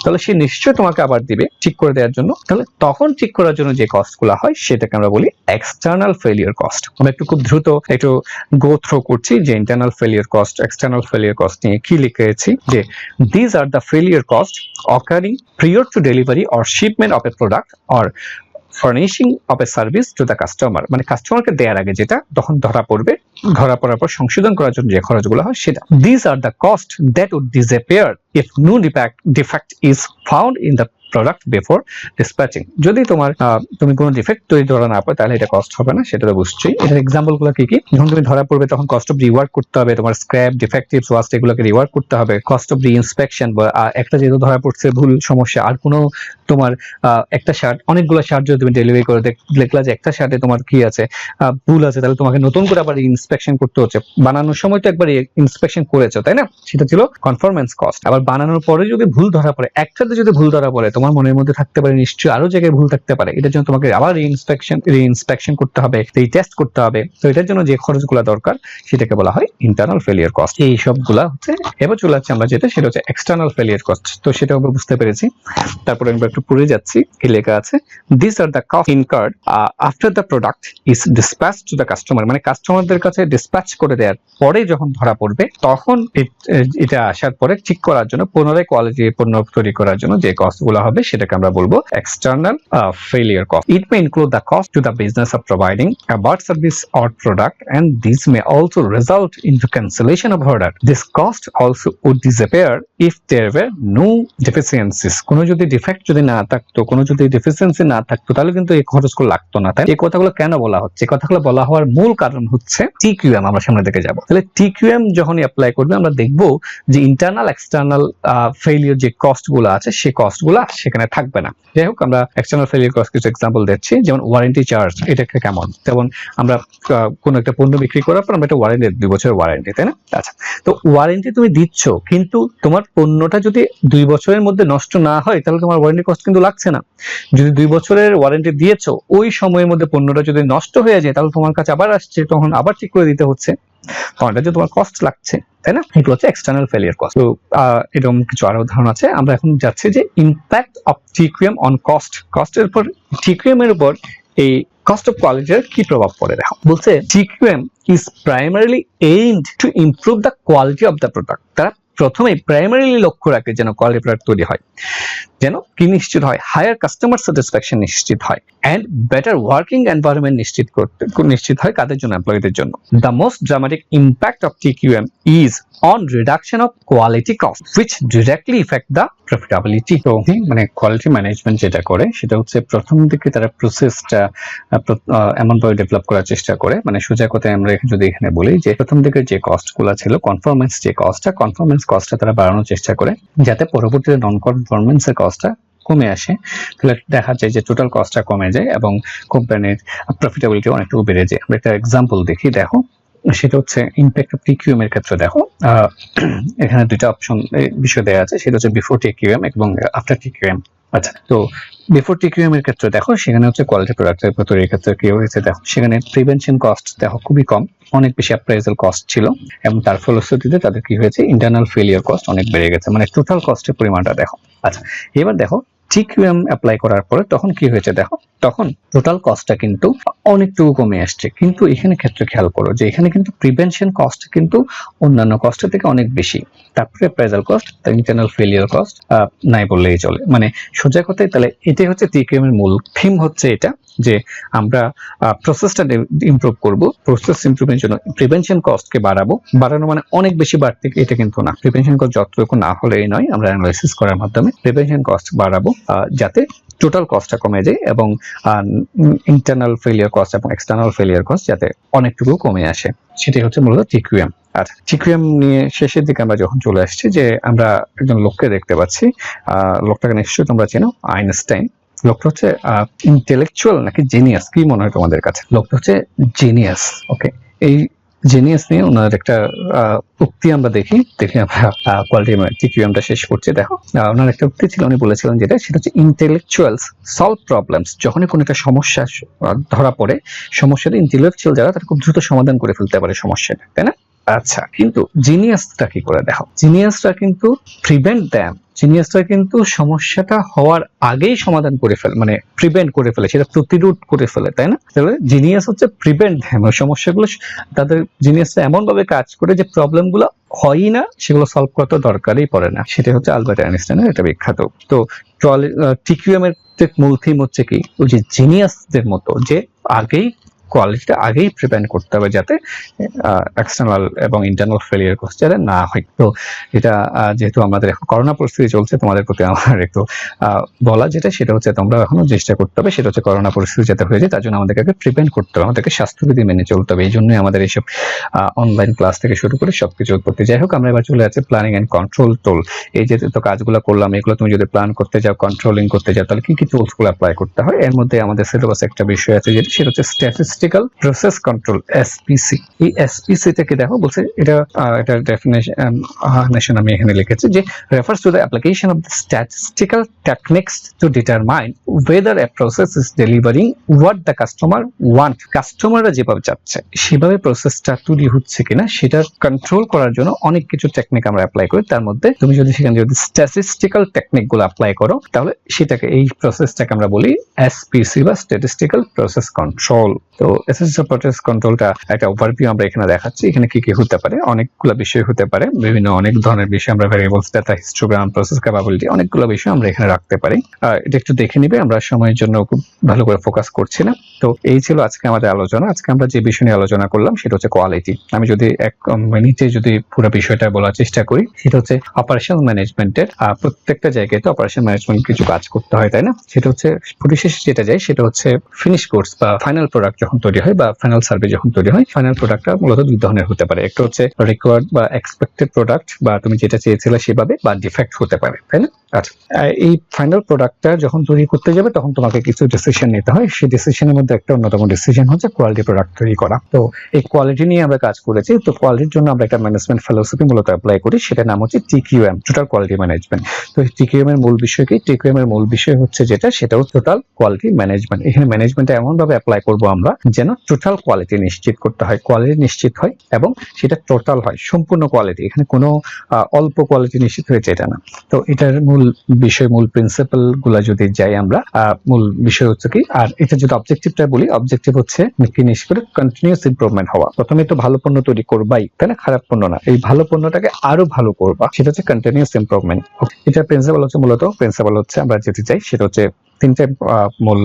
তাহলে সে নিশ্চয়ই তোমাকে আবার দিবে ঠিক করে দেওয়ার জন্য। তাহলে তখন ঠিক করার জন্য যে কস্টগুলো হয় সেটাকে আমরা বলি এক্সটার্নাল ফেলিয়ার কস্ট। আমরা একটু খুব দ্রুত একটু গো থ্রু করছি যে internal failure cost, external failure cost নিয়ে কি লিখেছি, যে this are the failure cost occurring prior two delivery or shipment of A product or furnishing of a service to the customer. মানে কাস্টমারকে দেওয়ার আগে যেটা তখন ধরা পড়ার পর সংশোধন করার জন্য যে খরচগুলো হয় সেটা। This are the cost that would disappear if no defect is found in the product before dispatching. যদি তুমি কোনো ডিফেক্ট তৈরি ধরা না পাও তাহলে এটা কস্ট হবে না, সেটা তো বুঝছোই। এটার এক্সাম্পলগুলো কি কি? যখন তুমি ধরা পড়বে তখন কস্ট অফ রিওয়ার্ক করতে হবে, তোমার স্ক্র্যাপ, ডিফেক্টিভস, ওয়াস্ট এগুলোকে রিওয়ার্ক করতে হবে, কস্ট অফ রি-ইন্সপেকশন, বা একটা যেহেতু ধরা পড়ছে ভুল সমস্যা, আর কোনো তোমার একটা শার্ট, অনেকগুলো শার্ট যদি তুমি ডেলিভারি করে দেখলা যে একটা শার্টে তোমার কি আছে ভুল আছে, তাহলে তোমাকে নতুন করে আবার ইন্সপেকশন করতে হচ্ছে। বানানোর সময় তো একবার ইন্সপেকশন করেছো, তাই না? সেটা ছিল কনফরমেন্স কস্ট। আবার বানানোর পরে যদি ভুল ধরা পড়ে, একটাতে যদি ভুল ধরা পড়ে, তোমার মনের মধ্যে থাকতে পারে নিশ্চয়ই আরো জায়গায় ভুল থাকতে পারে, এটার জন্য তোমাকে আবার রি-ইন্সপেকশন করতে হবে, টেস্ট করতে হবে। তো এটার জন্য যে খরচগুলো দরকার সেটাকে বলা হয় ইন্টারনাল ফেলিয়ার কস্ট। এই সবগুলা হচ্ছে। এবার চলে যাচ্ছে আমরা যেটা, সেটা হচ্ছে এক্সটার্নাল ফেলিয়ার কস্ট। তো সেটা আমরা বুঝতে পেরেছি। তারপরে আমরা একটু পড়ে যাচ্ছি, কি লেখা আছে। This are the cost incurred after the product is dispatch to the customer, মানে কাস্টমারদের কাছে ডিসপ্যাচ করে দেওয়ার পরে যখন ধরা পড়বে, তখন এটা আসার পরে ঠিক করার জন্য, পুনরায় কোয়ালিটি পণ্য তৈরি করার জন্য যে কস্ট গুলো হবে সেটাকে আমরা বলবো external failure cost. It May include the cost to the business of providing a bad service or product, and this may also result in the cancellation of order. This cost also would disappear if there were no deficiencies. কোনো যদি defect যদি না থাকতো, কোনো যদি deficiency না থাকতো, তাহলে কিন্তু এই খরচগুলো লাগতো না। তাই এই কথাগুলো কেন বলা হচ্ছে? কথাগুলো বলা হওয়ার মূল কারণ হচ্ছে টিকিউএম। আমরা সামনে দিকে যাব। তাহলে টিকিউএম যখনই অ্যাপ্লাই করবে, আমরা দেখব যে ইন্টারনাল এক্সটার্নাল ফেলিয়ার যে কস্ট গুলো আছে, সেই কস্ট গুলো সেখানে থাকবে না। যাই হোক, আমরা এক্সটার্নাল ফেলিয়ার কস্ট কিছু এক্সাম্পল দিচ্ছি। যেমন ওয়ারেন্টি চার্জ, এটা কেমন? যেমন আমরা কোনো একটা পণ্য বিক্রি করার পর আমরা একটা ওয়ারেন্টি, 2 বছরের ওয়ারেন্টি, তাই না? আচ্ছা, তো ওয়ারেন্টি তুমি দিচ্ছ, কিন্তু তোমার পণ্যটা যদি 2 বছরের মধ্যে নষ্ট না হয়, তাহলে তোমার ওয়ারেন্টি কস্ট কিন্তু লাগছে না। যদি 2 বছরের ওয়ারেন্টি দিয়েছো, ওই সময়ের মধ্যে পণ্যটা যদি নষ্ট হয়ে যায়, তাহলে তোমার কাছে আবার আসছে, তখন আবার ঠিক করে দিতে হচ্ছে, তখন এটা যে তোমার কস্ট লাগছে, তাই না? এগুলো হচ্ছে এক্সটার্নাল ফেলিয়ার কস্ট। তো এরকম কিছু আরো উদাহরণ আছে। আমরা এখন যাচ্ছি যে impact of TQM on cost. কস্টের উপর, টিকিউএম এর উপর এই কস্ট অফ কোয়ালিটির কি প্রভাব পড়ে দেখো। বলছে TQM is primarily aimed to improve the quality of the product. তারা প্রথমেই প্রাইমারিলি লক্ষ্য রাখে যেন কোয়ালিটি প্রোডাক্ট তৈরি হয়, যেন কি নিশ্চিত হয়, হায়ার কাস্টমার স্যাটিসফ্যাকশন নিশ্চিত হয়, এন্ড বেটার ওয়ার্কিং এনভায়রনমেন্ট নিশ্চিত হয় কাদের জন্য? এমপ্লয়ীদের জন্য। The most dramatic impact of TQM is on reduction of quality cost which directly effect the profitability. তো মানে কোয়ালিটি ম্যানেজমেন্ট যেটা করে সেটা হচ্ছে প্রথম দিকে তারা প্রসেসটা এমনভাবে ডেভেলপ করার চেষ্টা করে, মানে সোজা কথায় আমরা যদি এখানে বলি যে প্রথম দিকে যে কস্টগুলো ছিল, কনফরমেন্স যে কস্টটা তারা বাড়ানোর চেষ্টা করে, যাতে পরবর্তীতে নন কনফরমেন্সের কস্টটা কমে আসে। তাহলে দেখা যায় যে টোটাল কস্টটা কমে যায় এবং কোম্পানির প্রফিটেবিলিটি অনেকটুকু বেড়ে যায়। আমরা একটা এক্সাম্পল দেখি, দেখো। সেটা হচ্ছে ইম্প্যাক্ট অফ টিকিউএম এর ক্ষেত্রে। দেখো এখানে দুইটা অপশন বিষয় দেওয়া আছে, সেটা হচ্ছে বিফোর টিকিউএম এবং আফটার টিকিউএম। আচ্ছা, তো বিফোর টিকিউএম এর ক্ষেত্রে দেখো, সেখানে হচ্ছে কোয়ালিটি প্রোডাক্টের তৈরির ক্ষেত্রে কি হয়েছে দেখো, সেখানে প্রিভেনশন কস্ট দেখো খুবই কম, অনেক বেশি অ্যাপ্রাইজাল কস্ট ছিল, এবং তার ফলশ্রুতিতে তাদের কি হয়েছে, ইন্টারনাল ফেলিয়ার কস্ট অনেক বেড়ে গেছে, মানে টোটাল কস্টের পরিমাণটা দেখো। আচ্ছা, এবার দেখো টিকিউএম অ্যাপ্লাই করার পরে তখন কি হয়েছে দেখো, তখন টোটাল কস্টটা কিন্তু অনেকটুকু কমে আসছে। কিন্তু এখানে ক্ষেত্রে খেয়াল করো যে এখানে কিন্তু প্রিভেনশন কস্ট কিন্তু অন্যান্য কস্টের থেকে অনেক বেশি। তারপরে appraisal cost, internal failure cost নাই বললেই চলে। মানে সোজা কথায় তাহলে এটাই হচ্ছে টিকিউএম এর মূল থিম, হচ্ছে এটা যে আমরা প্রসেসটা ইমপ্রুভ করব, প্রসেস ইমপ্রুভের জন্য প্রিভেনশন কস্টকে বাড়ানো মানে অনেক বেশি বাড়তে, এটা কিন্তু না। প্রিভেনশন কস্ট যতটুকু না হলেই নয়, আমরা অ্যানালাইসিস করার মাধ্যমে প্রিভেনশন কস্ট বাড়াবো যাতে টোটাল কস্টটা কমে যায়, এবং ইন্টারনাল ফেলিয়ার কস্ট এবং এক্সটার্নাল ফেলিয়ার কস্ট যাতে অনেকটুকু কমে আসে। সেটাই হচ্ছে মূলত টিকিউএম। আচ্ছা, টিকিউএম নিয়ে শেষের দিকে আমরা যখন চলে আসছি, যে আমরা একজন লোককে দেখতে পাচ্ছি, লোকটাকে নিশ্চয়ই তোমরা চেনো, আইনস্টাইন। লোকটা হচ্ছে ইন্টেলেকচুয়াল নাকি জিনিয়াস, কি মনে হয় তোমাদের কাছে? লোকটা হচ্ছে জিনিয়াস। ওকে, এই জিনিয়াস নিয়ে ওনার একটা উক্তি আমরা দেখি আমরা কোয়ালিটি টিকিউএমটা শেষ করছি। দেখো, ওনার একটা উক্তি ছিল, উনি বলেছিলেন যেটা, সেটা হচ্ছে ইন্টেলেকচুয়ালস সলভ প্রবলেমস। যখনই কোনো একটা সমস্যা ধরা পড়ে, সমস্যাটা ইন্টেলেকচুয়াল যারা, তারা খুব দ্রুত সমাধান করে ফেলতে পারে সমস্যাটা, তাই না? আচ্ছা, কিন্তু জিনিয়াসটা কি করে দেখো, জিনিয়াসটা কিন্তু প্রিভেন্ট দেম, জিনিয়াসটা কিন্তু সমস্যাটা হওয়ার আগেই সমাধান করে ফেলে, মানে প্রিভেন্ট করে ফেলে, সেটা প্রতিরোধ করে ফেলে, তাই না? তাহলে জিনিয়াস হচ্ছে প্রিভেন্ট দেম, সমস্যাগুলো তাদের জিনিয়াসটা এমন ভাবে কাজ করে যে প্রবলেমগুলো হয়ই না, সেগুলো সলভ করতে দরকারই পড়ে না। সেটা হচ্ছে আলবার্ট আইনস্টাইনের একটা বিখ্যাত। তো টিকিউএম এর মূল থিম হচ্ছে কি, ওই যে জিনিয়াসদের মতো, যে আগেই কোয়ালিটিটা আগেই প্রিভেন্ট করতে হবে, যাতে এক্সটার্নাল এবং ইন্টারনাল ফেলিয়ার যাতে না হয়। তো এটা যেহেতু আমাদের এখন করোনা পরিস্থিতি চলছে, তোমাদের প্রতি আমার একটু বলা যেটা সেটা হচ্ছে তোমরা এখনো চেষ্টা করতে হবে, সেটা হচ্ছে করোনা পরিস্থিতি যাতে হয়ে যায় তার জন্য আমাদেরকে প্রিভেন্ট করতে হবে, আমাদেরকে স্বাস্থ্যবিধি মেনে চলতে হবে। এই জন্যই আমাদের এইসব অনলাইন ক্লাস থেকে শুরু করে সবকিছু করতে। যাই হোক, আমরা এবার চলে যাচ্ছি প্ল্যানিং এন্ড কন্ট্রোল টুল। এই যে তো কাজগুলো করলাম, এগুলো তুমি যদি প্ল্যান করতে যাও, কন্ট্রোলিং করতে যাও, তাহলে কি কি টুলস গুলো অ্যাপ্লাই করতে হয়। এর মধ্যে আমাদের সিলেবাসে একটা বিষয় আছে সেটা হচ্ছে স্ট্যাটিস্টিক্যাল প্রসেস কন্ট্রোল, এসপিসি। এই এসপিসি থেকে দেখো বলছে এটা ডেফিনেশন আমি এখানে লিখেছি যে refers to the application of the statistical techniques to determine whether a process is delivering what the customer want. কাস্টমাররা যেভাবে চাচ্ছে সেভাবে প্রসেসটা তৈরি হচ্ছে কিনা সেটা কন্ট্রোল করার জন্য অনেক কিছু টেকনিক আমরা অ্যাপ্লাই করি। তার মধ্যে তুমি যদি সেখানে যদি স্ট্যাটিস্টিক্যাল টেকনিক গুলো অ্যাপ্লাই করো তাহলে সেটাকে, এই প্রসেসটাকে আমরা বলি এসপিসি বা স্ট্যাটিস্টিক্যাল প্রসেস কন্ট্রোল। তো স্ট্যাটিস্টিক্যাল প্রসেস কন্ট্রোলটা একটা ওভারভিউ আমরা এখানে দেখাচ্ছি। এখানে কি কি হতে পারে, অনেকগুলো বিষয় হতে পারে, বিভিন্ন অনেক ধরনের বিষয় আমরা variables, data, histogram, process capability, অনেকগুলো বিষয় আমরা এখানে রাখতে পারি। এটা একটু দেখে নিবে, আমরা সময়ের জন্য খুব ভালো করে ফোকাস করছি না। তো এই ছিল আজকে আমাদের আলোচনা। আজকে আমরা যে বিষয় নিয়ে আলোচনা করলাম সেটা হচ্ছে কোয়ালিটি। আমি যদি এক মিনিটে যদি পুরো বিষয়টা বলার চেষ্টা করি, সেটা হচ্ছে অপারেশন ম্যানেজমেন্টের প্রত্যেকটা জায়গায় তো অপারেশন ম্যানেজমেন্ট কিছু কাজ করতে হয়, তাই না? সেটা হচ্ছে পরিশেষে যেটা যায় সেটা হচ্ছে ফিনিশ কোর্স বা ফাইনাল প্রোডাক্ট যখন তৈরি হয় বা ফাইনাল সার্ভিস যখন তৈরি হয়, ফাইনাল প্রোডাক্টটা মূলত দুই ধরনের হতে পারে। একটা হচ্ছে রিকোয়ার্ড বা এক্সপেক্টেড প্রোডাক্ট, বা তুমি যেটা চেয়েছিলে সেভাবে, বা ডিফেক্ট হতে পারে, তাই না? আচ্ছা, এই ফাইনাল প্রোডাক্টটা যখন তৈরি করতে যাবে তখন তোমাকে কিছু ডিসিশন নিতে হয়। সেই ডিসিশনের মধ্যে একটা অন্যতম ডিসিশন হচ্ছে কোয়ালিটি প্রোডাক্ট তৈরি করা। তো এই কোয়ালিটি নিয়ে আমরা কাজ করেছি। তো কোয়ালিটির জন্য আমরা একটা ম্যানেজমেন্ট ফিলোসফি মূলত অ্যাপ্লাই করি, সেটার নাম হচ্ছে টিকিউএম, টোটাল কোয়ালিটি ম্যানেজমেন্ট। তো টিকিউএম এর মূল বিষয় কি? টিকিউএম এর মূল বিষয় হচ্ছে যেটা সেটা হচ্ছে টোটাল কোয়ালিটি ম্যানেজমেন্ট। এখানে ম্যানেজমেন্টটা এমন ভাবে অ্যাপ্লাই করব আমরা যেন টোটাল কোয়ালিটি নিশ্চিত করতে হয়, কোয়ালিটি নিশ্চিত হয় এবং সেটা টোটাল হয়, সম্পূর্ণ কোয়ালিটি। এখানে কোনো অল্প কোয়ালিটি নিশ্চিত হয়েছে এটা না। তো এটার মূল বিষয়, মূল প্রিন্সিপাল গুলা যদি যাই আমরা, মূল বিষয় হচ্ছে কি, আর এটা যদি অবজেক্টিভটা বলি, অবজেক্টিভ হচ্ছে ফিনিশ করে কন্টিনিউয়াস ইমপ্রুভমেন্ট হওয়া। প্রথমে তো ভালো পণ্য তৈরি করবাই, তাই না? খারাপ পণ্য না, এই ভালো পণ্যটাকে আরো ভালো করবা, সেটা হচ্ছে কন্টিনিউয়াস ইমপ্রুভমেন্ট। এটা প্রিন্সিপাল হচ্ছে, মূলত প্রিন্সিপাল হচ্ছে আমরা যেতে চাই সেটা হচ্ছে তিনটে মূল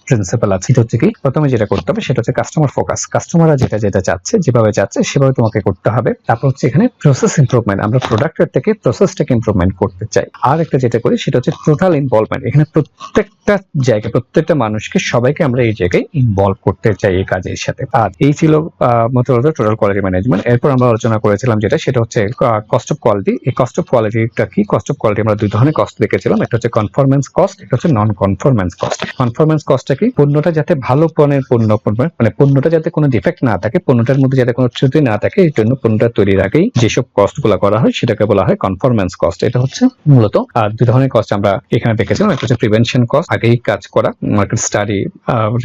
প্রিন্সিপাল আছে। এটা হচ্ছে কি, প্রথমে যেটা করতে হবে সেটা হচ্ছে কাস্টমার ফোকাস। কাস্টমাররা যেটা চাচ্ছে, যেভাবে চাচ্ছে সেভাবে তোমাকে করতে হবে। তারপর হচ্ছে এখানে প্রসেস ইমপ্রুভমেন্ট, আমরা প্রোডাক্টের থেকে প্রসেসটাকে ইমপ্রুভমেন্ট করতে চাই। আর একটা যেটা করি সেটা হচ্ছে টোটাল ইনভলভমেন্ট। এখানে প্রত্যেকটা জায়গায়, প্রত্যেকটা মানুষকে, সবাইকে আমরা এই জায়গায় ইনভলভ করতে চাই এই কাজের সাথে। আর এই ছিল মূলত টোটাল কোয়ালিটি ম্যানেজমেন্ট। এরপর আমরা আলোচনা করেছিলাম যেটা সেটা হচ্ছে কস্ট অফ কোয়ালিটি। এই কস্ট অফ কোয়ালিটিটা কি? কস্ট অফ কোয়ালিটি আমরা দুই ধরনের কস্ট দেখেছিলাম, একটা হচ্ছে কনফরমেন্স কস্ট, একটা হচ্ছে নন কনফরমেন্স কস্ট। কনফরমেন্স কস্ট কি? পণ্যটা যাতে ভালো মানের পণ্য, মানে পণ্যটা যাতে কোনো ডিফেক্ট না থাকে, পণ্যটার মধ্যে যাতে কোনো ত্রুটি না থাকে, এই জন্য পণ্যটা তৈরির আগেই যেসব কস্ট গুলো করা হয় সেটাকে বলা হয় কনফরমেন্স কস্ট। এটা হচ্ছে মূলত। আর দুই ধরনের কস্ট আমরা এখানে দেখেছিলাম, একটা হচ্ছে প্রিভেনশন কস্ট, আগেই কাজ করা, মার্কেট স্টাডি,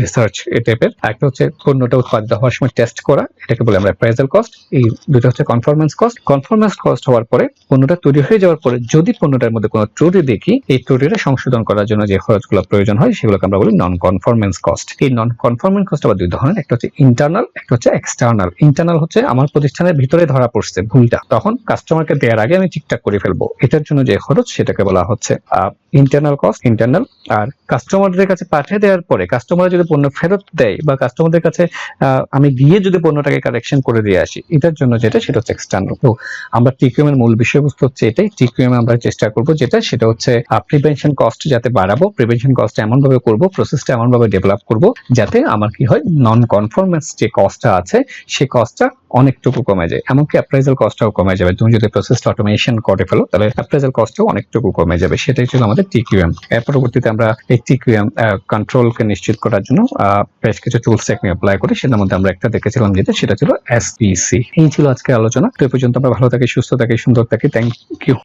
রিসার্চ এই টাইপের। একটা হচ্ছে পণ্যটা উৎপাদিত হওয়ার সময় টেস্ট করা, এটাকে বলে আমরা অ্যাপ্রাইজাল কস্ট। এই দুটো হচ্ছে কনফরমেন্স কস্ট। কনফরমেন্স কস্ট হওয়ার পরে, পণ্যটা তৈরি হয়ে যাওয়ার পরে যদি পণ্যটার মধ্যে কোনো ত্রুটি দেখি, এই ত্রুটিটা সংশোধন করার জন্য যে খরচগুলো প্রয়োজন হয় সেগুলোকে আমরা বলি নন কনফরমেন্স কস্ট। এই নন কনফরমেন্স কস্ট আবার দুই ধরনের, একটা হচ্ছে ইন্টারনাল, একটা হচ্ছে এক্সটার্নাল। ইন্টারনাল হচ্ছে আমার প্রতিষ্ঠানের ভিতরে ধরা পড়ছে ভুলটা, তখন কাস্টমারকে দেওয়ার আগে আমি ঠিকঠাক করে ফেলবো, এটার জন্য যে খরচ সেটাকে বলা হচ্ছে ইন্টারনাল কস্ট, ইন্টারনাল। আর কাস্টমারদের কাছে পাঠিয়ে দেওয়ার পরে কাস্টমার যদি পণ্য ফেরত দেয় বা কাস্টমারদের কাছে আমি গিয়ে যদি পণ্যটাকে কারেকশন করে দিয়ে আসি, এটার জন্য যেটা সেটা হচ্ছে এক্সটার্নাল। তো আমরা টিকিউএম এর মূল বিষয়বস্তু হচ্ছে এটাই। টিকিউএম আমরা চেষ্টা করব যেটা সেটা হচ্ছে প্রিভেনশন কস্ট যাতে বাড়াবো, প্রিভেনশন কস্ট এমন ভাবে করব, প্রসেসটা এমন ভাবে ডেভেলপ করব যাতে আমার কি হয়, নন কনফরমেন্স যে কস্টটা আছে সেই কস্টটা অনেকটুকু কমে যায়, এমনকি অ্যাপ্রাইজাল কস্টটাও কমে যাবে। তুমি যদি প্রসেসটা অটোমেশন করে ফেলো তাহলে অ্যাপ্রাইজাল কস্টটাও অনেকটুকু কমে যাবে। সেটাই ছিল আমাদের টিকিউএম। এর পরবর্তীতে আমরা এই টিকিউএম কন্ট্রোলকে নিশ্চিত করার জন্য বেশ কিছু টুলস টেকনিক অ্যাপ্লাই করি, সেটার মধ্যে আমরা একটা দেখেছিলাম যেটা সেটা ছিল এসপিসি। এই ছিল আজকের আলোচনা। তো এই পর্যন্ত আমরা ভালো থাকি, সুস্থ থাকি, সুন্দর থাকি। Thank you.